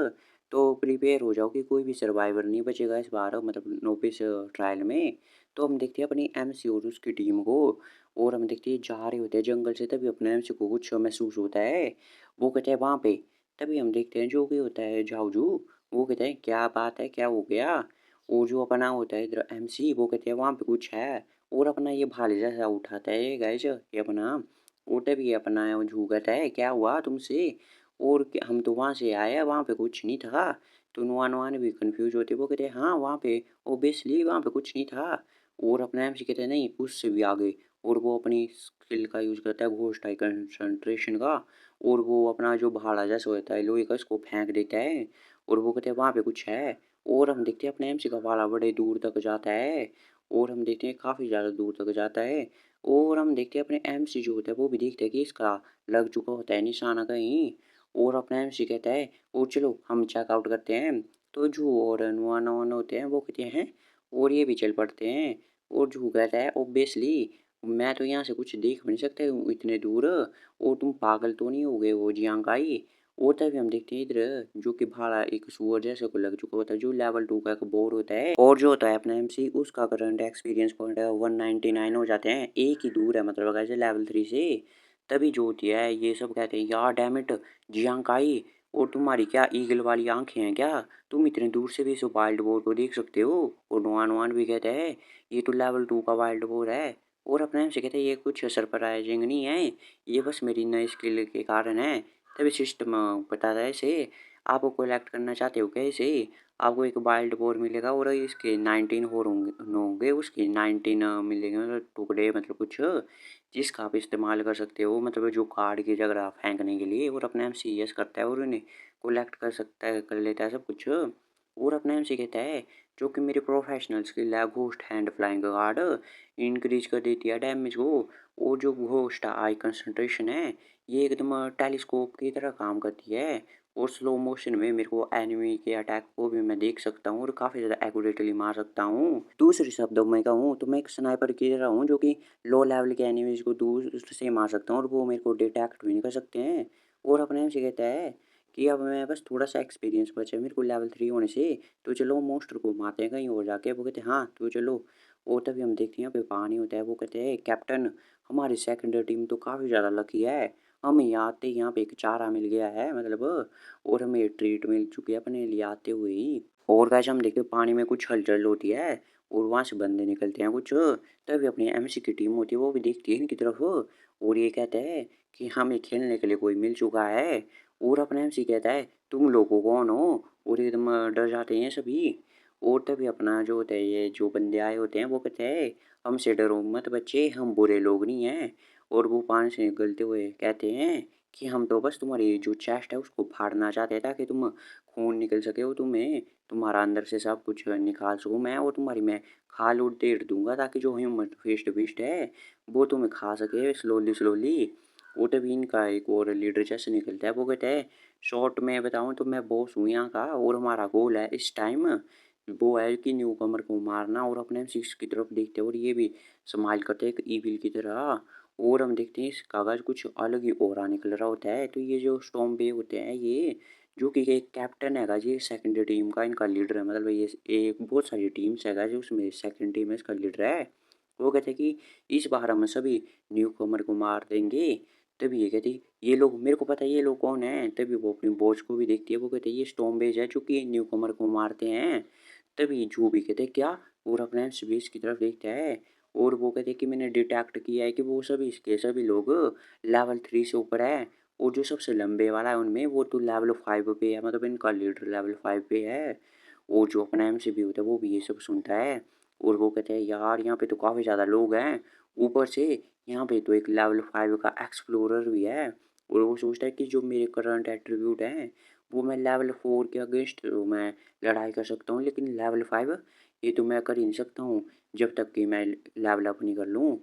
तो प्रिपेयर हो जाओ कि कोई भी सर्वाइवर नहीं बचेगा इस बार मतलब नोबिस ट्रायल में। तो हम देखते हैं अपनी एमसी और उसकी टीम को, और हम देखते हैं जा रहे होते हैं जंगल से, तभी अपने एमसी को कुछ महसूस होता है। वो कहते हैं वहाँ पे, तभी हम देखते हैं जो कि होता है झाऊझू। वो कहते हैं क्या बात है क्या हो गया। और जो अपना होता है इधर एमसी वो कहते हैं वहाँ पे कुछ है। और अपना ये भाले जैसा उठाता है गाइज ये अपना। और तभी अपना झू कहता है क्या हुआ तुमसे। और हम तो वहाँ से आए हैं वहाँ पे कुछ नहीं था। तो नुआ नुआ ने भी कंफ्यूज होते वो कहते हैं हाँ वहाँ पे ओबियसली वहाँ पे कुछ नहीं था। और अपना एमसी कहते हैं नहीं उससे भी आगे। और वो अपनी स्किल का यूज़ करता है घोस्ट आई कंसंट्रेशन का। और वो अपना जो भाला जैसा होता है लोहे का उसको फेंक देता है। और वो कहते हैं वहाँ पे कुछ है। और हम देखते हैं अपने एमसी का भाला बड़े दूर तक जाता है। और हम देखते हैं काफ़ी ज़्यादा दूर तक जाता है। और हम देखते हैं अपने एमसी जो होता है वो भी देखते हैं कि इसका लग चुका होता है निशाना कहीं। और अपना एमसी कहता है और चलो हम चेकआउट करते हैं। तो जू और नुआ नुआ होते हैं वो कहते हैं और ये भी चल पड़ते हैं। और जू कहता है ओब्वियसली मैं तो यहाँ से कुछ देख भी नहीं सकता हूँ इतने दूर। और तुम पागल तो नहीं हो गए हो जियांगाई। और तभी हम देखते हैं इधर जो कि भाड़ा एक सुअर जैसे को लग चुका होता है, जो लेवल 2 का एक बोर होता है। और जो होता है अपना एमसी उसका करंट एक्सपीरियंस पॉइंट है 199 हो जाते हैं, एक ही दूर है मतलब ऐसे लेवल 3 से। तभी जो होती है ये सब कहते हैं यार डैम इट जियांगाई, और तुम्हारी क्या ईगल वाली आंखें हैं क्या, तुम इतने दूर से भी इस वाइल्ड बोर को देख सकते हो। और नुआन नुआन भी कहते हैं ये तो लेवल 2 का वाइल्ड बोर है। और अपने एमसी कहते हैं ये कुछ सरप्राइजिंग नहीं है, ये बस मेरी नई स्किल के कारण है। तभी सिस्टम बताता है इसे आप कलेक्ट करना चाहते हो क्या इसे। आपको एक वाइल्ड बोर मिलेगा और इसके 19 और होंगे उसके 19 मिलेंगे मतलब टुकड़े मतलब कुछ, जिसका आप इस्तेमाल कर सकते हो मतलब जो कार्ड की जगह फेंकने के लिए। और अपना एम सी एस करता है और उन्हें कलेक्ट कर सकता है कर लेता है सब कुछ। और अपना एम सी कहता है जो कि मेरी प्रोफेशनल स्किल है ghost hand flying card increase कर देती है डैमेज को। और जो घोस्ट आई कंसंट्रेशन है ये एकदम टेलीस्कोप की तरह काम करती है। और स्लो मोशन में मेरे को एनिमी के अटैक को भी मैं देख सकता हूँ और काफ़ी ज़्यादा एक्यूरेटली मार सकता हूँ। दूसरे शब्दों में कहूँ तो मैं एक स्नाइपर की तरह हूँ जो कि लो लेवल के एनिमीज को दूर से मार सकता हूँ और वो मेरे को डिटेक्ट भी नहीं कर सकते हैं। और अपने आप से कहता है कि अब मैं बस थोड़ा सा एक्सपीरियंस बचा है मेरे को लेवल 3 होने से, तो चलो मॉन्स्टर को मारते हैं कहीं और जाके। वो कहते हैं हाँ तो चलो। और तभी हम देखते हैं यहाँ पे पानी होता है, वो कहते हैं कैप्टन हमारी सेकेंडरी टीम तो काफ़ी ज़्यादा लकी है, हमें यहाँ आते ही यहाँ पे एक चारा मिल गया है मतलब। और हमें ट्रीट मिल चुकी है अपने लिए आते हुए ही। और गाइस हम देखते हैं पानी में कुछ हलचल होती है और वहाँ से बंदे निकलते हैं कुछ। तभी अपनी एमसी की टीम होती है वो भी देखती है इनकी तरफ और ये कहते हैं कि हमें खेलने के लिए कोई मिल चुका है। और अपना एमसी कहता है तुम लोगों कौन हो। और एकदम डर जाते हैं सभी। और तभी अपना जो होता है ये जो बंदे आए होते हैं वो कहते हैं हमसे डरो मत बच्चे हम बुरे लोग नहीं हैं। और वो पानी से निकलते हुए कहते हैं कि हम तो बस तुम्हारी जो चेस्ट है उसको फाड़ना चाहते हैं ताकि तुम खून निकल सके हो तुम्हें, तुम्हारा अंदर से सब कुछ निकाल सकूँ मैं और तुम्हारी मैं खाल उड़ेड़ दूंगा ताकि जो ह्यूमन फेस्ट फीस्ट है वो तुम्हें खा सके स्लोली स्लोली। वो तभी इनका एक और लीडर जैसे निकलता है वो कहता है शॉर्ट में बताऊँ तो मैं बॉस हूँ यहाँ का और हमारा गोल है इस टाइम वो है कि न्यू कमर को मारना। और अपने सिक्स की तरफ देखते हैं और ये भी स्माइल करते हैं एक ईविल की तरह। और हम देखते हैं इस कागज़ कुछ अलग ही ओरा निकल रहा होता है। तो ये जो स्टॉर्म बे होते हैं ये जो कि एक कैप्टन हैगा जी सेकंड टीम का इनका लीडर है मतलब ये एक बहुत सारी टीम्स हैगा जो उसमें सेकंड टीम है इसका लीडर है। वो कहते हैं कि इस बार हम सभी न्यू कमर को मार देंगे। तभी ये कहती ये लोग मेरे को पता है ये लोग कौन है। तभी वो अपनी वॉच को भी देखती है वो कहते हैं ये स्टॉर्म बेज है जो कि न्यू कमर को मारते हैं। तभी जो भी कहते हैं क्या। और अपने स्पेस की तरफ देखता है और वो कहते हैं कि मैंने डिटेक्ट किया है कि वो सभी इसके सभी लोग लेवल 3 से ऊपर है। और जो सबसे लंबे वाला है उनमें वो तो लेवल 5 पे है मतलब इनका लीडर लेवल 5 पे है। और जो अपना एमसीबी होता है वो भी ये सब सुनता है। और वो कहते हैं यार यहाँ पे तो काफ़ी ज़्यादा लोग हैं, ऊपर से यहाँ पे तो एक लेवल 5 का एक्सप्लोरर भी है। और वो सोचता है कि जो मेरे करंट एट्रीब्यूट हैं वो मैं लेवल 4 के अगेंस्ट मैं लड़ाई कर सकता हूँ, लेकिन लेवल 5 ये तो मैं कर ही नहीं सकता हूँ जब तक कि मैं लेवल अप नहीं कर लूँ।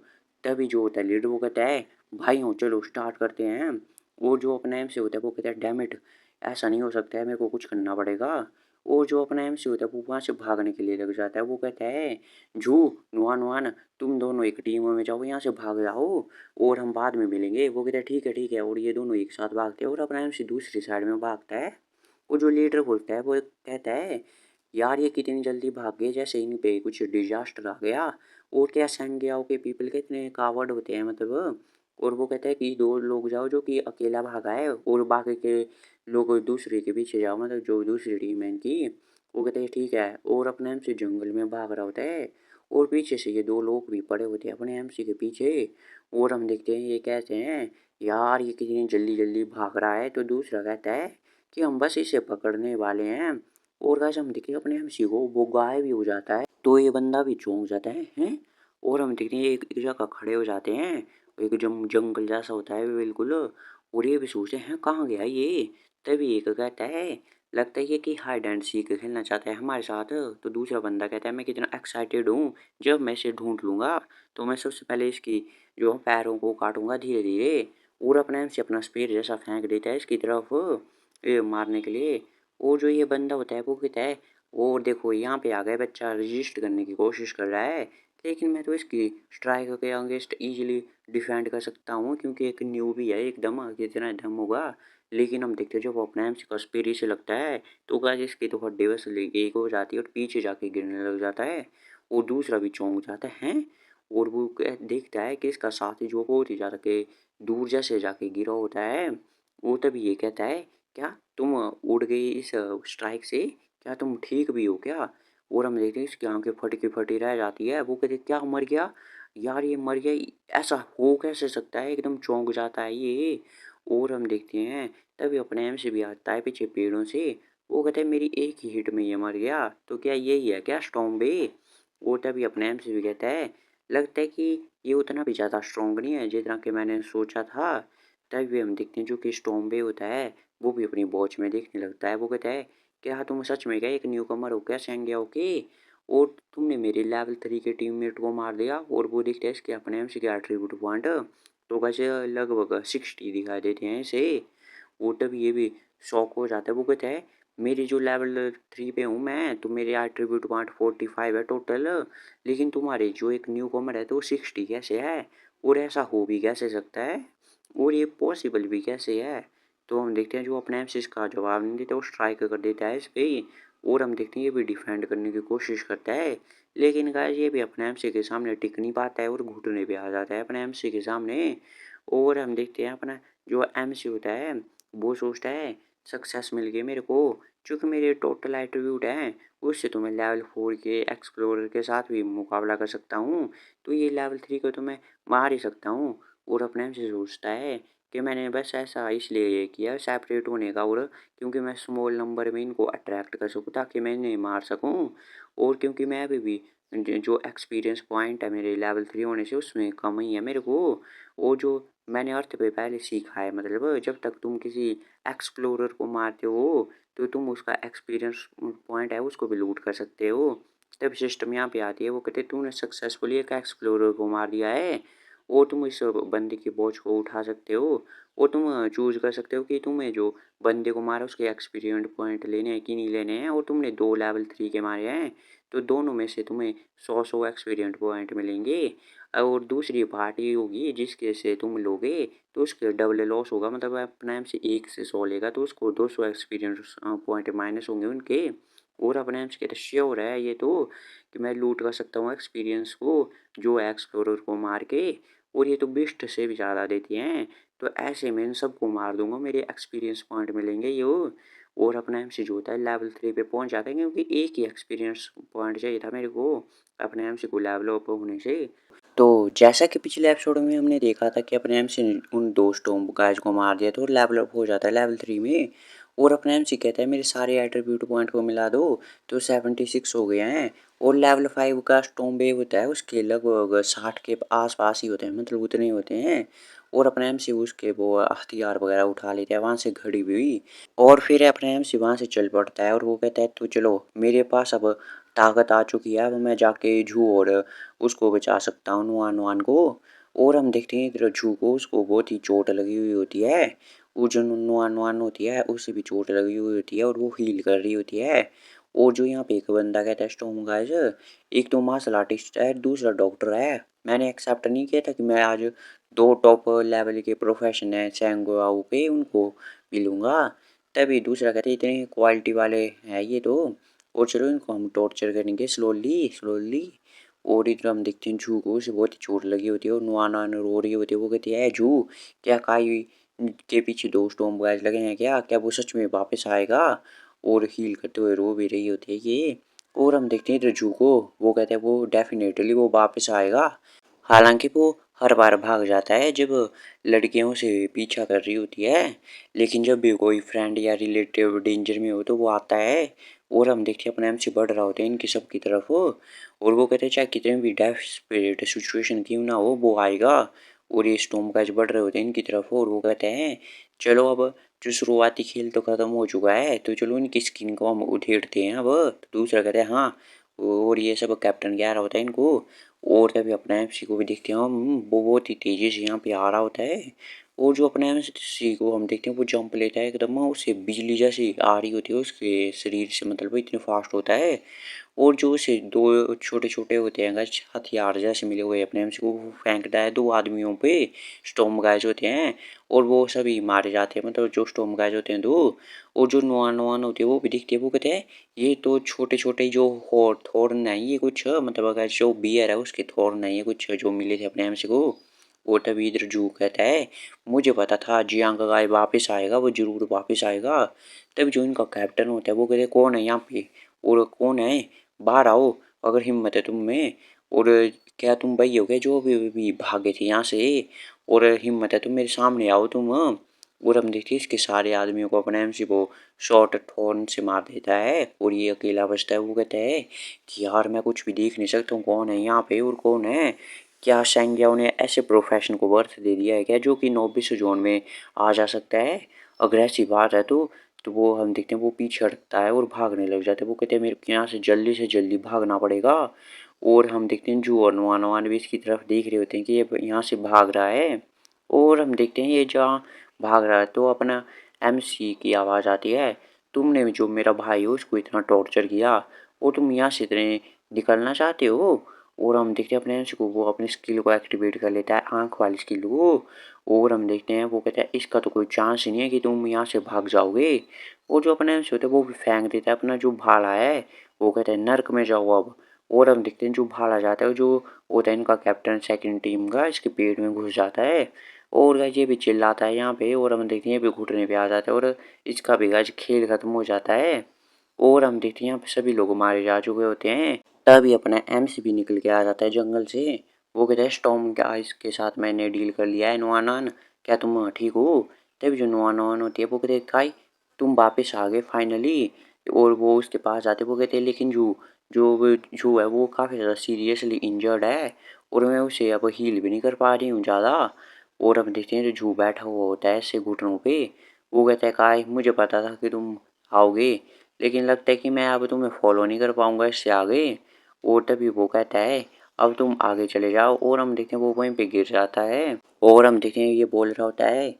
तभी जो होता है लीडर वो कहता है भाई हो चलो स्टार्ट करते हैं। और जो अपना एम से होता है वो कहता है डैम इट, ऐसा नहीं हो सकता है, मेरे को कुछ करना पड़ेगा। और जो अपना एम से होता है वो वहाँ से भागने के लिए लग जाता है, वो कहता है जू नुआन नुआन तुम दोनों एक टीम में जाओ, यहाँ से भाग जाओ और हम बाद में मिलेंगे। वो कहता है ठीक है, और ये दोनों एक साथ भागते हैं और अपना एम से दूसरी साइड में भागता है। वो जो लीडर बोलता है वो कहता है यार ये कितनी जल्दी भाग गए, जैसे इन पे कुछ डिजास्टर आ गया। और क्या सैंगियाओ के पीपल कितने कावर्ड होते हैं मतलब। और वो कहता है कि दो लोग जाओ जो कि अकेला भागा है और बाकी के लोग दूसरे के पीछे जाओ, मतलब जो दूसरी टीम है इनकी। वो कहते हैं ठीक है, और अपने एम से जंगल में भाग रहा होता है और पीछे से ये दो लोग भी पड़े होते हैं अपने एमसी के पीछे। और हम देखते हैं ये कहते हैं यार ये कितनी जल्दी जल्दी भाग रहा है, तो दूसरा कहता है कि हम बस इसे पकड़ने वाले हैं। और गाइस हम देखते हैं अपने एमसी को वो गायब भी हो जाता है, तो ये बंदा भी चौंक जाता है हैं। और हम देखते हैं एक जगह खड़े हो जाते हैं, एक जंगल जैसा होता है बिल्कुल। और ये भी सोचते हैं कहाँ गया ये। तभी एक कहता है लगता है ये कि हाइड एंड सीक खेलना चाहता है हमारे साथ। तो दूसरा बंदा कहता है मैं कितना एक्साइटेड हूँ, जब मैं इसे ढूंढ लूँगा तो मैं सबसे पहले इसकी जो पैरों को काटूंगा धीरे धीरे। और अपने से अपना स्पीड जैसा फेंक देता है इसकी तरफ ये मारने के लिए। और जो ये बंदा होता है वो कहता है और देखो यहाँ पे आ गया बच्चा, रजिस्ट करने की कोशिश कर रहा है, लेकिन मैं तो इसकी स्ट्राइक के अगेंस्ट इजीली डिफेंड कर सकता हूँ क्योंकि एक न्यू भी है एकदम, कितना दम होगा। लेकिन हम देखते हैं जब वो अपने एम से स्पीड से लगता है तो गाइस इसकी तो हड्डी बस एक हो जाती है और पीछे जाके गिरने लग जाता है। और दूसरा भी चौंक जाता है और वो देखता है कि इसका साथी जो बहुत ही ज़्यादा के दूर जैसे जाके गिरा होता है। वो तभी ये कहता है क्या तुम उड़ गई इस स्ट्राइक से, क्या तुम ठीक भी हो क्या। और हम देखते हैं इसकी आंखें फटी की फटी रह जाती है, वो कहते क्या मर गया, यार ये मर गया, ऐसा हो कैसे सकता है, एकदम चौंक जाता है ये। और हम देखते हैं तभी अपने एम से भी आता है पीछे पेड़ों से, वो कहते हैं मेरी एक ही हिट में ये मर गया, तो क्या यही है क्या स्टॉम्बे। वो तभी अपने एम से भी कहता है लगता है कि ये उतना भी ज़्यादा स्ट्रॉन्ग नहीं है जितना कि मैंने सोचा था। तभी हम देखते हैं जो कि स्टॉम्बे होता है वो भी अपनी वॉच में देखने लगता है, वो कहता है क्या तुम सच में क्या एक न्यू कमर हो क्या सेंगिया ओके, और तुमने मेरे लेवल 3 के टीममेट को मार दिया। और वो देखते हैं इसके अपने एम से क्या एट्रीब्यूट पॉइंट, तो वैसे लगभग 60 दिखाई देते हैं इसे। वो तब ये भी शॉक हो जाता है, वो कहता है मेरी जो लेवल 3 पे हूँ मैं, तो मेरे एट्रीब्यूट पॉइंट 45 है टोटल, लेकिन तुम्हारे जो एक न्यू कमर है तो 60 कैसे है, और ऐसा हो भी कैसे सकता है, और ये पॉसिबल भी कैसे है। तो हम देखते हैं जो अपने एम से इसका जवाब नहीं देता वो स्ट्राइक कर देता है इस पे। और हम देखते हैं ये भी डिफेंड करने की कोशिश करता है, लेकिन गाइस ये भी अपने एमसी के सामने टिक नहीं पाता है और घुटने पे आ जाता है अपने एमसी के सामने। और हम देखते हैं अपना जो एमसी होता है वो सोचता है सक्सेस मिल गई मेरे को, क्योंकि मेरे टोटल एट्रीब्यूट हैं उससे तो मैं लेवल 4 के एक्सप्लोरर के साथ भी मुकाबला कर सकता हूँ, तो ये लेवल 3 को तो मैं मार ही सकता हूँ। और अपने एमसी सोचता है कि मैंने बस ऐसा इसलिए ये किया सेपरेट होने का, और क्योंकि मैं स्मॉल नंबर में इनको अट्रैक्ट कर सकूँ ताकि मैं इन्हें मार सकूँ। और क्योंकि मैं अभी भी जो एक्सपीरियंस पॉइंट है मेरे लेवल 3 होने से उसमें कम ही है मेरे को। वो जो मैंने अर्थ पे पहले सीखा है, मतलब जब तक तुम किसी एक्सप्लोरर को मारते हो तो तुम उसका एक्सपीरियंस पॉइंट है उसको भी लूट कर सकते हो। तब सिस्टम यहाँ पे आती है, वो कहते तूने सक्सेसफुली एक एक्सप्लोरर को मार दिया है और तुम इस बंदे की बोझ को उठा सकते हो। और तुम चूज कर सकते हो कि तुम्हें जो बंदे को मारा उसके एक्सपीरियंस पॉइंट लेने हैं कि नहीं लेने हैं, और तुमने दो लेवल 3 के मारे हैं तो दोनों में से तुम्हें 100 एक्सपीरियंस पॉइंट मिलेंगे। और दूसरी पार्टी होगी जिसके से तुम लोगे तो उसके डबल लॉस होगा, मतलब अपने एम से 1 से 100 लेगा तो उसको 200 एक्सपीरियंस पॉइंट माइनस होंगे उनके। और अपने एम से कहते श्योर है ये तो कि मैं लूट कर सकता हूँ एक्सपीरियंस को जो एक्सप्लोरर को मार के, और ये तो बेस्ट से भी ज़्यादा देती हैं, तो ऐसे में इन सबको मार दूंगा मेरे एक्सपीरियंस पॉइंट मिलेंगे ये। और अपना एम सी जो होता है लेवल 3 पे पहुंच जाता है क्योंकि एक ही एक्सपीरियंस पॉइंट चाहिए था मेरे को अपने एम सी को लेवल अप होने से। तो जैसा कि पिछले एपिसोड में हमने देखा था कि अपने एम से उन दोस्तों गाइज को मार दिया तो लेवल अप हो जाता है लेवल 3 में। और अपने एम सी कहता है मेरे सारे एट्रीब्यूट पॉइंट को मिला दो तो 76 हो गए हैं। और लेवल 5 का स्टॉर्म वेव होता है उसके लगभग 60 के आस पास ही होते हैं, मतलब उतने ही होते हैं। और अपने एम से उसके वो हथियार वगैरह उठा लेता है वहाँ से घड़ी भी। और फिर अपने एम से वहाँ से चल पड़ता है और वो कहता है तो चलो मेरे पास अब ताकत आ चुकी है, अब मैं जाके जू और उसको बचा सकता हूँ नुआन नुआन को। और हम देखते हैं इधर जू को उसको बहुत ही चोट लगी हुई होती है। वो जो नुआन नुआन होती है उसे भी चोट लगी हुई होती है और वो हील कर रही होती है। और जो यहाँ पे एक बंदा कहता है स्टॉर्म गाइस, एक तो मार्शल आर्टिस्ट है दूसरा डॉक्टर है। मैंने एक्सेप्ट नहीं किया था कि मैं आज दो टॉप लेवल के प्रोफेशन है चैंगुआओ पे उनको मिलूंगा। तभी दूसरा कहते हैं इतने क्वालिटी वाले हैं ये तो, और चलो इनको हम टॉर्चर करेंगे स्लोली स्लोली। और इधर हम देखते हैं जू को उसे बहुत ही चोट लगी होती है और नुआना रो रही होती है। वो कहती है जू क्या काई के पीछे दो स्टॉर्म गाइस लगे हैं क्या, क्या वो सच में वापस आएगा। और हील करते हुए रो भी रही होती है ये। और हम देखते हैं इधर जू को, वो कहते हैं वो डेफिनेटली वो वापस आएगा। हालांकि वो हर बार भाग जाता है जब लड़कियों से पीछा कर रही होती है, लेकिन जब भी कोई फ्रेंड या रिलेटिव डेंजर में हो तो वो आता है। और हम देखते हैं अपने एम से बढ़ रहा होता है इनकी सब की तरफ हो। और वो कहते हैं चाहे कितने भी डेस्परेट सिचुएशन क्यों ना हो वो आएगा। और ये स्टॉर्म गाइस बढ़ रहे होते हैं इनकी तरफ हो और वो कहते हैं चलो अब जो शुरुआती खेल तो ख़त्म हो चुका है तो चलो इनकी स्किन को हम उधेड़ते हैं अब। तो दूसरा कहता है हाँ। और ये सब कैप्टन कह रहा होता है इनको। और तभी अपना एमसी को भी देखते हैं हम, वो बहुत ही तेजी से यहाँ पे आ रहा होता है। और जो अपना एमसी को हम देखते हैं वो जंप लेता है एकदम, उसे बिजली जैसी आ रही होती है उसके शरीर से, मतलब वो इतने फास्ट होता है। और जो उसे दो छोटे छोटे होते हैं गाइस हथियार जैसे मिले हुए अपने एमसी को, वो फेंकता है दो आदमियों पे स्टॉर्म गाइस होते हैं। और वो सभी मारे जाते हैं, मतलब जो स्टॉर्म गाइस होते हैं दो। और जो नोआन नोआन होती है वो भी दिखती है, वो कहते हैं ये तो छोटे छोटे जो थॉर्न है ये कुछ, मतलब अगर जो बियर है उसके थॉर्न है ये कुछ जो मिले थे अपने एमसी को। और तभी इधर जू कहता है मुझे पता था जियांग गाय वापस आएगा, वो जरूर वापस आएगा। तभी जो इनका कैप्टन होता है वो कहते कौन है यहाँ पे, और कौन है, बाहर आओ अगर हिम्मत है तुम में। और क्या तुम वही हो गए जो अभी भागे थे यहाँ से, और हिम्मत है तुम मेरे सामने आओ तुम। और हम देखते हैं इसके सारे आदमियों को अपने एमसी को शॉर्ट थॉर्न से मार देता है और ये अकेला बचता है। वो कहता है कि यार मैं कुछ भी देख नहीं सकता हूँ कौन है यहाँ पे और कौन है, क्या शेंगियाओ ने ऐसे प्रोफेशन को बर्थ दे दिया है क्या जो कि नोबिस जोन में आ जा सकता है। अगर ऐसी बात है तो वो हम देखते हैं वो पीछे हटता है और भागने लग जाते हैं। वो कहते हैं मेरे को यहाँ से जल्दी भागना पड़ेगा। और हम देखते हैं जू और नुआ नुआन भी इसकी तरफ देख रहे होते हैं कि ये यहाँ से भाग रहा है। और हम देखते हैं ये जहाँ भाग रहा है तो अपना एमसी की आवाज़ आती है, तुमने भी जो मेरा भाई हो उसको इतना टॉर्चर किया और तुम यहाँ से इतने निकलना चाहते हो। और हम देखते हैं अपने एमसी को, वो अपनी स्किल को एक्टिवेट कर लेता है आँख वाली स्किल को। और हम देखते हैं वो कहता है इसका तो कोई चांस ही नहीं है कि तुम यहाँ से भाग जाओगे। और जो अपने एमसी होता है वो भी फेंक देता है अपना जो भाला है, वो कहता है नर्क में जाओ अब। और हम देखते हैं जो भाला जाता है जो होता है इनका कैप्टन सेकंड टीम का, इसके पेट में घुस जाता है। और गाइस ये भी चिल्लाता है यहाँ पे, और हम देखते हैं ये भी घुटने पे आ जाता है और इसका भी गाइस खेल खत्म हो जाता है। और हम देखते हैं यहाँ पे सभी लोग मारे जा चुके होते हैं। तभी अपना एम्स भी निकल के आ जाता है जंगल से। वो कहता है स्टॉर्म गाइस के साथ मैंने डील कर लिया है नुआनान, क्या तुम ठीक हो। तभी जो नुआनान होती है वो कहते हैं काई तुम वापस आ गए फाइनली। और वो उसके पास जाते वो कहते हैं लेकिन जो है वो काफ़ी ज़्यादा सीरियसली इंजर्ड है और मैं उसे अब हील भी नहीं कर पा रही हूँ ज़्यादा। और अब देखते हैं जो जू बैठा हुआ होता है ऐसे घुटनों पे, वो कहता है काय मुझे पता था कि तुम आओगे, लेकिन लगता है कि मैं अब तुम्हें फॉलो नहीं कर पाऊंगा इससे आगे। और तभी वो कहता है अब तुम आगे चले जाओ। और हम देखते हैं वो वहीं पे गिर जाता है। और हम देखते हैं ये बोल रहा होता है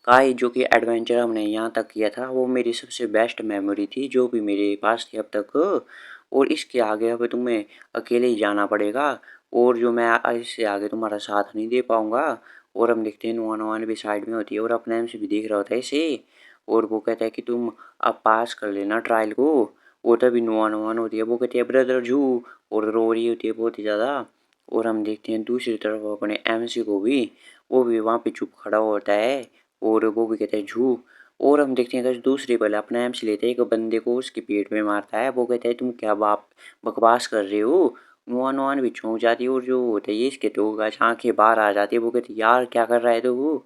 काय जो कि एडवेंचर हमने यहाँ तक किया था वो मेरी सबसे बेस्ट मेमोरी थी जो भी मेरे पास थी अब तक, और इसके आगे अब तुम्हें अकेले ही जाना पड़ेगा और जो मैं इससे आगे तुम्हारा साथ नहीं दे पाऊंगा। और हम देखते हैं नुआ नुआ भी साइड में होती है और अपने एम से भी देख रहा होता है इसे। और वो कहता है कि तुम अब पास कर लेना ट्रायल को। वो तभी नुआ नुआन होती है वो कहती है ब्रदर जू, और रो रही होती है बहुत ही ज़्यादा। और हम देखते हैं दूसरी तरफ अपने एमसी को भी, वो भी वहाँ पे चुप खड़ा होता है और वो भी कहता है झू। और हम देखते हैं अगर दूसरी पहले अपना एमसी लेते हैं एक बंदे को उसके पेट में मारता है। वो कहता है तुम क्या बाप बकवास कर रहे हो। नुआ नुआन भी चौंक जाती है और जो होता है ये इसके तो आंखें बाहर आ जाती है। वो कहती है यार क्या कर रहा है तो वो।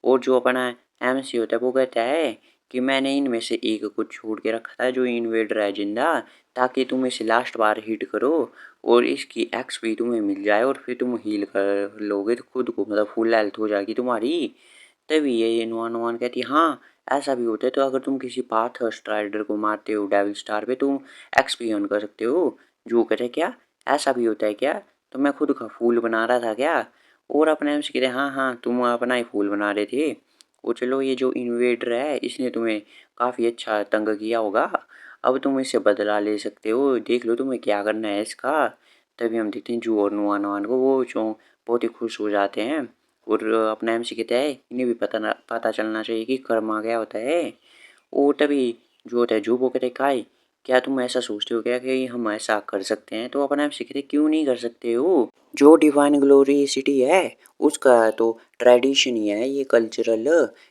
और जो अपना एमसी होता है वो कहता है कि मैंने इनमें से एक को छोड़ के रखा था जो इन्वेडर है जिंदा, ताकि तुम इसे लास्ट बार हिट करो और इसकी एक्सपी तुम्हें मिल जाए और फिर तुम हील कर लोगे तो खुद को, मतलब फुल हेल्थ हो जाएगी तुम्हारी। तभी ये नुआन नुआन कहती हाँ ऐसा भी होता है, तो अगर तुम किसी पाथ स्ट्राइडर को मारते हो डेविल स्टार पे तुम एक्सपी अर्न कर सकते हो। जो कहते क्या ऐसा भी होता है क्या, तो मैं खुद का फूल बना रहा था क्या। और अपने आप से कहते हाँ हाँ तुम अपना ही फूल बना रहे थे। वो चलो ये जो इन्वेडर है इसने तुम्हें काफ़ी अच्छा तंग किया होगा, अब तुम इससे बदला ले सकते हो, देख लो तुम्हें क्या करना है इसका। तभी हम देखते हैं जू और नुआन नुआन को, वो जो बहुत ही खुश हो जाते हैं और अपना एमसी कहता है इन्हें भी पता चलना चाहिए कि कर्मा क्या होता है। और तभी जो होता है जो वो कहते हैं काय क्या तुम ऐसा सोचते हो क्या कि हम ऐसा कर सकते हैं, तो अपना एमसी कहते क्यों नहीं कर सकते हो। जो डिवाइन ग्लोरी सिटी है उसका तो ट्रेडिशन ही है ये कल्चरल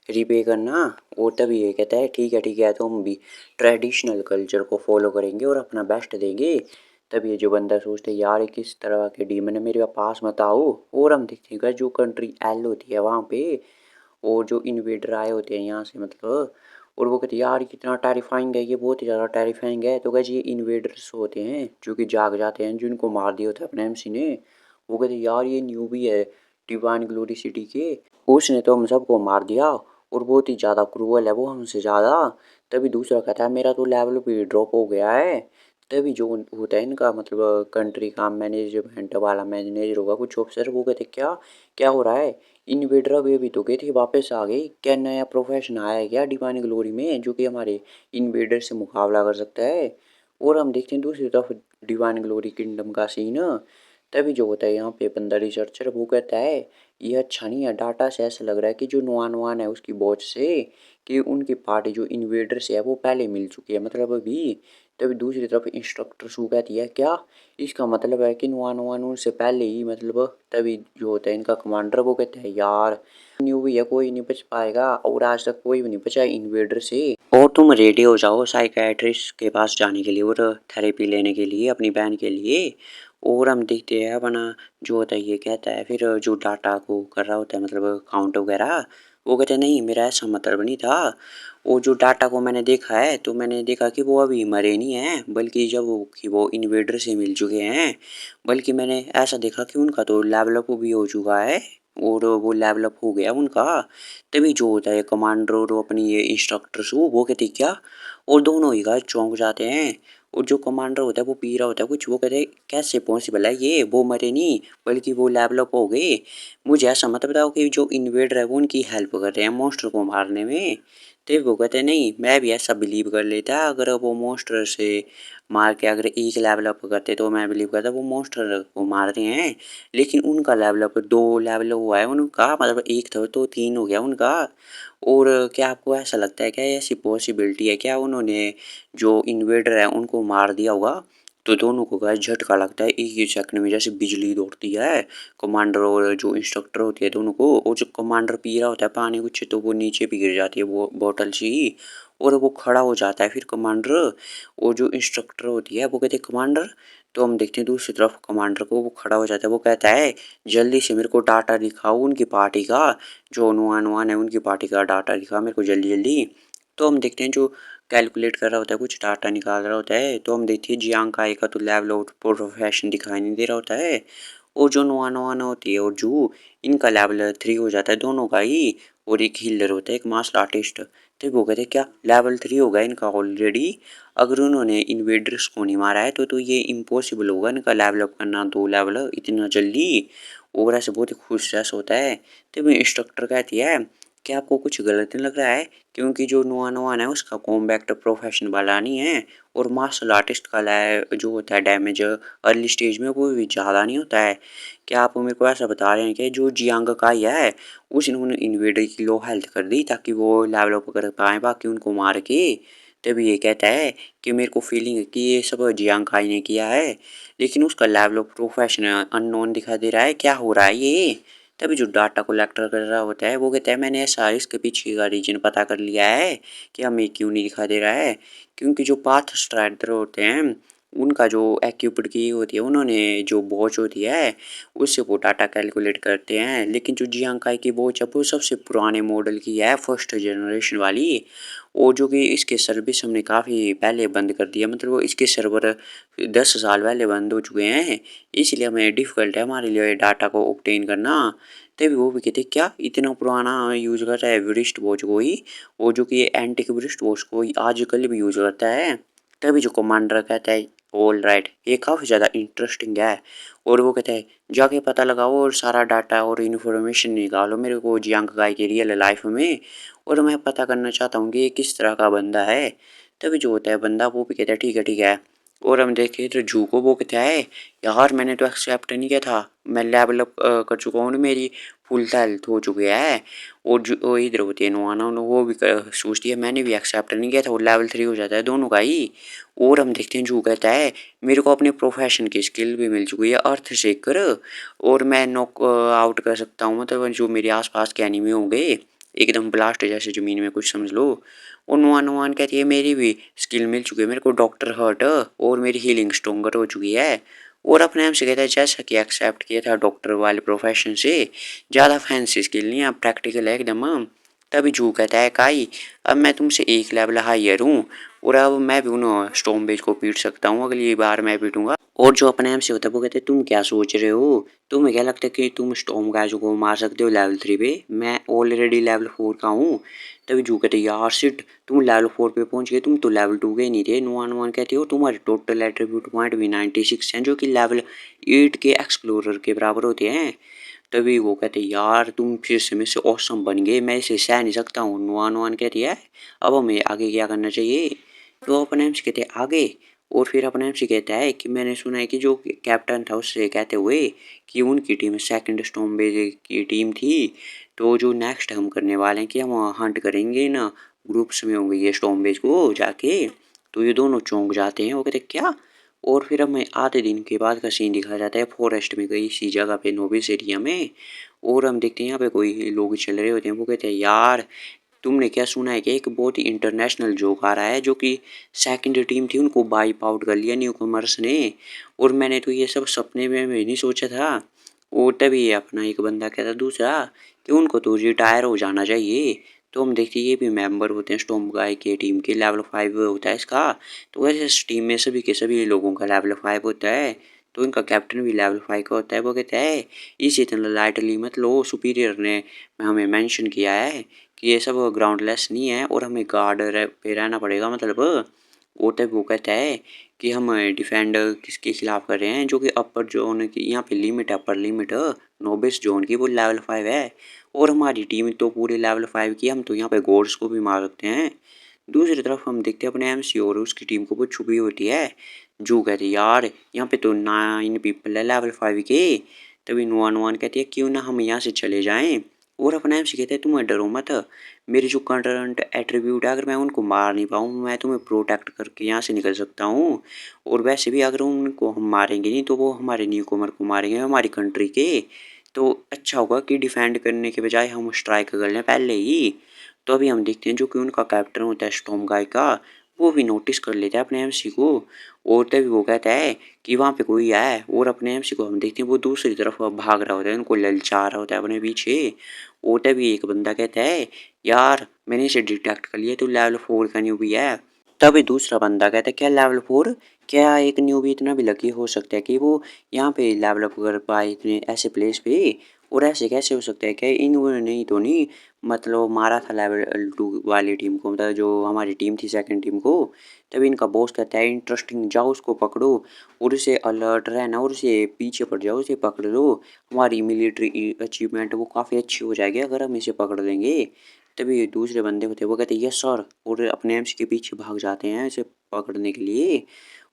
रिपे करना। और तभी ये कहता है ठीक है तो हम भी ट्रेडिशनल कल्चर को फॉलो करेंगे और अपना बेस्ट देंगे। तब ये जो बंदा सोचते है यार किस तरह के डीमन है मेरे पास मत आओ। और हम देखते हैं जो कंट्री एल होती है वहाँ पे और जो इन्वेडर आए होते हैं यहाँ से मतलब, और वो कहते हैं यार कितना टेरिफाइंग है ये, बहुत ही ज़्यादा टेरिफाइंग है। तो कैसे ये इन्वेडर्स होते हैं जो कि जाग जाते हैं जिनको मार दिया होता है अपने एमसी ने। वो कहते यार ये न्यू भी है डिवाइन ग्लोरी सिटी के, उसने तो हम सबको मार दिया और बहुत ही ज़्यादा क्रूअल है वो हमसे ज़्यादा। तभी दूसरा कहता है मेरा तो लेवल भी ड्रॉप हो गया है। तभी जो होता है इनका मतलब कंट्री का मैनेजमेंट वाला मैनेजर होगा कुछ ऑफिसर, वो कहते क्या क्या हो रहा है। इन्वेडर अभी तो गई थी वापस आ गई, क्या नया प्रोफेशन आया है क्या डिवाइन ग्लोरी में जो कि हमारे इन्वेडर से मुकाबला कर सकता है। और हम देखते हैं दूसरी तरफ डिवाइन ग्लोरी किंगडम का सीन। तभी जो होता है यहाँ पे बंदा रिसर्चर वो कहता है ये अच्छा नहीं है, डाटा से ऐसा लग रहा है कि जो नुआन नुआन है उसकी वॉच से कि उनकी पार्टी जो इन्वेडर से है वो पहले मिल चुकी है मतलब अभी। तभी दूसरी तरफ इंस्ट्रक्टर शू कहती है क्या इसका मतलब है कि नुआन नुआन उनसे पहले ही मतलब। तभी जो होता है इनका कमांडर वो कहता है यार न्यू भी है कोई नहीं बच पाएगा और आज तक कोई भी नहीं बचा इन्वेडर से। और तुम रेडी हो जाओ साइकेट्रिस्ट के पास जाने के लिए और थेरेपी लेने के लिए अपनी बहन के लिए। और हम देखते हैं अपना जो होता है ये कहता है फिर जो डाटा को कर रहा होता है मतलब काउंट वगैरह, वो कहते हैं नहीं मेरा ऐसा मतलब नहीं था। वो जो डाटा को मैंने देखा है तो मैंने देखा कि वो अभी मरे नहीं हैं बल्कि जब वो कि वो इन्वेडर से मिल चुके हैं, बल्कि मैंने ऐसा देखा कि उनका तो लेवल अप भी हो चुका है और वो लेवल अप हो गया उनका। तभी जो होता है कमांडर और अपनी ये इंस्ट्रक्टर्स वो कहते क्या, और दोनों ही गाइस चौंक जाते हैं। और जो कमांडर होता है वो पी रहा होता है कुछ, वो कहते हैं कैसे पॉसिबल है ये, वो मरे नहीं बल्कि वो लेवल अप हो गए। मुझे ऐसा मत बताओ कि जो इन्वेडर है वो उनकी हेल्प कर रहे हैं मॉन्स्टर को मारने में। तो वो कहते हैं नहीं मैं भी ऐसा बिलीव कर लेता, अगर वो मॉन्स्टर से मार के अगर एक लेवल अप करते तो मैं बिलीव करता वो मॉन्स्टर को मार रहे हैं। लेकिन उनका लेवल अप दो लेवल हुआ है उनका, मतलब एक था तो तीन हो गया उनका। और क्या आपको ऐसा लगता है क्या ऐसी पॉसिबिलिटी है क्या उन्होंने जो इन्वेडर है उनको मार दिया होगा। तो दोनों को गाइस झटका लगता है एक ही सेकंड में जैसे बिजली दौड़ती है कमांडर और जो इंस्ट्रक्टर होती है दोनों को। और जो कमांडर पी रहा होता है पानी कुछ तो वो नीचे भी गिर जाती है वो बॉटल सी ही, और वो खड़ा हो जाता है फिर कमांडर। और जो इंस्ट्रक्टर होती है वो कहते हैं कमांडर, तो हम देखते हैं दूसरी तरफ कमांडर को वो खड़ा हो जाता है, वो कहता है जल्दी से मेरे को डाटा दिखाओ उनकी पार्टी का, जो नुआन नुआन है उनकी पार्टी का डाटा दिखा मेरे को जल्दी जल्दी। तो हम देखते हैं जो कैलकुलेट कर रहा होता है कुछ डाटा निकाल रहा होता है, तो हम देखते हैं जियांग का का तो लेवल आउट प्रोफेशन दिखाई नहीं दे रहा होता है। और जो नुआ नुआ होती है और जू इनका लेवल 3 हो जाता है दोनों का ही। और एक हीलर होता है एक मार्शल आर्टिस्ट, तो वो कहते हैं क्या लेवल 3 हो गया इनका ऑलरेडी, अगर उन्होंने इन्वेडर्स को नहीं मारा है तो ये इम्पॉसिबल होगा इनका लेवल अप करना 2 लेवल इतना जल्दी। और ऐसे बहुत ही खुश जैसा होता है। तो इंस्ट्रक्टर कहती है कि आपको कुछ गलत नहीं लग रहा है, क्योंकि जो नुआ नुआन है उसका कॉम्बैक्ट प्रोफेशन वाला नहीं है और मार्शल आर्टिस्ट का जो होता है डैमेज अर्ली स्टेज में वो भी ज़्यादा नहीं होता है। क्या आप मेरे को ऐसा बता रहे हैं कि जो जियांग का ही है उस इन्होंने इन्वेडर की लो हेल्थ कर दी ताकि वो लेवल अप कर पाए बाकी उनको मार के। तभी ये कहता है कि मेरे को फीलिंग है कि ये सब जियांग काई ने किया है, लेकिन उसका लेवल ऑफ प्रोफेशन अननोन दिखा दे रहा है, क्या हो रहा है ये। तभी जो डाटा कलेक्टर कर रहा होता है वो कहता है मैंने ऐसा इसके पीछे का रीजन पता कर लिया है कि हमें क्यों नहीं दिखा दे रहा है, क्योंकि जो पाथ स्ट्राइडर होते हैं उनका जो एक्यूप्ड की होती है उन्होंने जो वॉच होती है उससे वो डाटा कैलकुलेट करते हैं, लेकिन जो जियांग काई की वॉच है वो सबसे पुराने मॉडल की है फर्स्ट जनरेशन वाली। और जो कि इसके सर्विस हमने काफ़ी पहले बंद कर दिया, मतलब वो इसके सर्वर 10 साल पहले बंद हो चुके हैं, इसलिए हमें डिफ़िकल्ट है हमारे लिए डाटा को ऑब्टेन करना। तभी वो भी कहते क्या इतना पुराना यूज़ कर रहा है वृष्ट वॉच को ही, और जो कि एंटिक वृष्ट वॉच को ही आजकल भी यूज़ करता है। तभी जो कमांडर कहता है ऑल राइट, ये काफ़ी ज़्यादा इंटरेस्टिंग है। और वो कहता है जाके पता लगाओ और सारा डाटा और इन्फॉर्मेशन निकालो मेरे को जियांग गाय के रियल लाइफ में, और मैं पता करना चाहता हूँ कि ये किस तरह का बंदा है। तभी जो होता है बंदा वो भी कहता है ठीक है। और हम देखें तो जू को वो कहता है यार मैंने तो एक्सेप्ट नहीं किया था, मैं लेवल अप कर चुका हूँ, मेरी फुल हेल्थ हो चुकी है। और जो वो इधर होती है नुआना वो भी सोचती है मैंने भी एक्सेप्ट नहीं किया था, वो लेवल 3 हो जाता है दोनों का ही। और हम देखते हैं जू कहता है मेरे को अपने प्रोफेशन की स्किल भी मिल चुकी है अर्थ शेकर, और मैं नॉक आउट कर सकता हूँ मतलब जो मेरे आसपास के एनिमी होंगे एकदम ब्लास्ट जैसे ज़मीन में कुछ समझ लो। और नुआन कहती है मेरी भी स्किल मिल चुकी है मेरे को डॉक्टर हर्ट, और मेरी हीलिंग स्ट्रोंगर हो चुकी है। और अपने आप से कहता है जैसा कि एक्सेप्ट किया था डॉक्टर वाले प्रोफेशन से, ज़्यादा फैंसी स्किल नहीं है प्रैक्टिकल है एकदम। तभी जू कहता है काई अब मैं तुमसे एक लेवल हायर हूँ, और अब मैं भी उन स्टोन बेज को पीट सकता हूँ, अगली बार मैं पीटूंगा। और जो अपने एम से होता है वो कहते हैं तुम क्या सोच रहे हो, तुम्हें क्या लगता है कि तुम स्टॉर्म गाइज को मार सकते हो लेवल 3 पे, मैं ऑलरेडी लेवल 4 का हूँ। तभी जू कहते यार शिट तुम लेवल 4 पे पहुंच गए, तुम तो लेवल 2 के ही नहीं थे। नुआन कहते हो तुम्हारे टोटल एट्रीब्यूट पॉइंट भी 96 हैं जो कि लेवल 8 के एक्सप्लोरर के बराबर होते हैं। तभी वो कहते यार तुम फिर से मेरे से ऑसम बन गए, मैं इसे सह नहीं सकता हूँ। नुआन कहती है अब हमें आगे क्या करना चाहिए। तो अपने एम से कहते हैं आगे, और फिर अपने आपसे कहता है कि मैंने सुना है कि जो कैप्टन था उससे कहते हुए कि उनकी टीम सेकंड स्टॉर्म बेज की टीम थी, तो जो नेक्स्ट हम करने वाले हैं कि हम हंट करेंगे ना ग्रुप्स में होंगे ये स्टॉर्म बेज को जाके। तो ये दोनों चौंक जाते हैं, वो कहते क्या। और फिर हमें आधे दिन के बाद का सीन दिखाया जाता है फॉरेस्ट में कहीं इसी जगह पे नोबिस एरिया में। और हम देखते हैं यहाँ पे कोई लोग चल रहे होते हैं, वो कहते हैं यार तुमने क्या सुना है कि एक बहुत ही इंटरनेशनल जोक आ रहा है जो कि सेकंड टीम थी उनको वाइप आउट कर लिया न्यू कमर्स ने, और मैंने तो ये सब सपने में भी नहीं सोचा था। और तभी अपना एक बंदा कहता दूसरा कि उनको तो रिटायर हो जाना चाहिए। तो हम देखते ये भी मेंबर होते हैं स्टॉर्म गाय के टीम के, लेवल 5 होता है इसका। तो वैसे इस टीम में सभी के सभी लोगों का लेवल 5 होता है, तो इनका कैप्टन भी लेवल 5 का होता है। वो कहता है इसे इतना लाइटली मत लो, सुपीरियर ने हमें मेंशन किया है कि ये सब ग्राउंडलेस नहीं है और हमें गार्ड पे रहना पड़ेगा, मतलब वो तब वो कहता है कि हम डिफेंड किसके खिलाफ कर रहे हैं जो कि अपर जोन की यहाँ पे लिमिट है, अपर लिमिट नोबिस जोन की वो लेवल 5 है, और हमारी टीम तो पूरे लेवल 5 की, हम तो यहाँ पे गोड्स को भी मार सकते हैं। दूसरी तरफ हम देखते हैं अपने एमसी और उसकी टीम को वो छुपी होती है। जो कहती है यार यहाँ पे तो 9 पीपल है लेवल 5 के। तभी नुआन कहती है क्यों ना हम यहाँ से चले जाएं। और अपना एमसी कहता है तुम डरो मत, मेरे जो करंट एट्रीब्यूट है अगर मैं उनको मार नहीं पाऊँ मैं तुम्हें प्रोटेक्ट करके यहाँ से निकल सकता हूँ। और वैसे भी अगर उनको हम मारेंगे नहीं तो वो हमारे न्यू कमर को मारेंगे हमारी कंट्री के, तो अच्छा होगा कि डिफेंड करने के बजाय हम स्ट्राइक कर लें पहले ही। तो अभी हम देखते हैं जो कि उनका कैप्टन होता है स्टॉर्म गाय का, वो भी नोटिस कर लेता है अपने एमसी को। और तभी वो कहता है कि वहाँ पे कोई है, और अपने एमसी को हम देखते हैं वो दूसरी तरफ भाग रहा होता है, उनको ललचा रहा होता है अपने पीछे। और तभी एक बंदा कहता है यार मैंने इसे डिटेक्ट कर लिया तो लेवल 4 का न्यूबी है। तभी दूसरा बंदा कहता है क्या लेवल 4, क्या एक न्यूबी इतना भी लकी हो सकता है कि वो यहाँ पे लेवल अप कर पाए इतने ऐसे प्लेस पे। और ऐसे कैसे हो सकता है क्या इन्होंने ही तो नहीं मतलब मारा था लेवल 2 वाली टीम को, मतलब जो हमारी टीम थी सेकंड टीम को। तभी इनका बॉस कहता है इंटरेस्टिंग जाओ उसको पकड़ो, और उसे अलर्ट रहना और उसे पीछे पड़ जाओ, उसे पकड़ लो, हमारी मिलिट्री अचीवमेंट वो काफ़ी अच्छी हो जाएगी अगर हम इसे पकड़ लेंगे। तभी दूसरे बंदे होते हैं वो कहते हैं यस सर, और अपने एमसी के पीछे भाग जाते हैं इसे पकड़ने के लिए।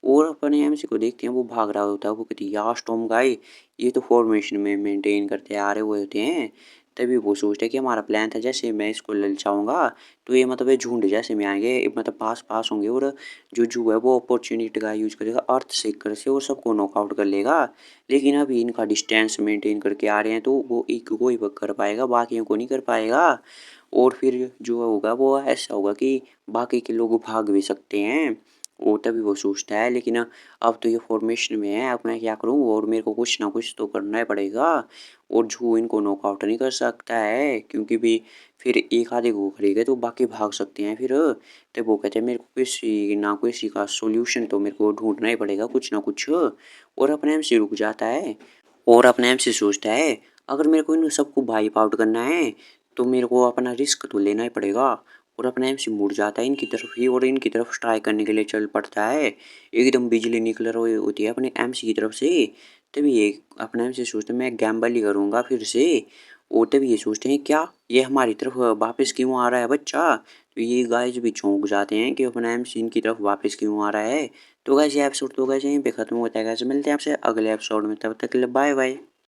और अपने एमसी को देखते हैं वो भाग रहा होता है, वो कहती है यार स्टॉर्म गाय ये तो फॉर्मेशन में मेंटेन करते आ रहे हुए होते हैं। तभी वो सोचते हैं कि हमारा प्लान था जैसे मैं इसको ललचाऊंगा तो ये मतलब ये झुंड जैसे में आएंगे, मतलब पास पास होंगे, और जो जू है वो अपॉर्चुनिटी का यूज करेगा अर्थ सेकर से और सबको नॉकआउट कर लेगा। लेकिन अभी इनका डिस्टेंस मेंटेन करके आ रहे हैं तो वो एक को ही कर पाएगा, बाकियों को नहीं कर पाएगा। और फिर जो होगा वो ऐसा होगा कि बाकी के लोग भाग भी सकते हैं। वो तभी वो सोचता है, लेकिन अब तो ये फॉर्मेशन में है, अब मैं क्या करूँ, और मेरे को कुछ ना कुछ तो करना ही पड़ेगा। और जू इनको नॉकआउट नहीं कर सकता है, क्योंकि भी फिर एक आधे को करेगा तो बाकी भाग सकते हैं फिर। तो वो कहते हैं मेरे को किसी ना किसी का सोल्यूशन तो मेरे को ढूंढना ही पड़ेगा कुछ ना कुछ। और अपने आप से रुक जाता है और अपने आप से सोचता है, अगर मेरे को इन सबको वाइप आउट करना है तो मेरे को अपना रिस्क तो लेना ही पड़ेगा। और अपने आप से मुड़ जाता है इनकी तरफ ही और इनकी तरफ ट्राई करने के लिए चल पड़ता है। एकदम बिजली निकल रही होती है अपने एमसी की तरफ से। तभी ये अपने आप से सोचते हैं मैं गैम्बल ही करूँगा फिर से। और तभी ये सोचते हैं क्या ये हमारी तरफ वापस क्यों आ रहा है बच्चा। तो ये गाइस भी चौंक जाते हैं कि अपना एमसी इनकी तरफ वापस क्यों आ रहा है। तो गाइस ये एपिसोड तो गाइस यहीं पे खत्म होता है गाइस, मिलते हैं आपसे अगले एपिसोड में, तब तक के लिए बाय बाय।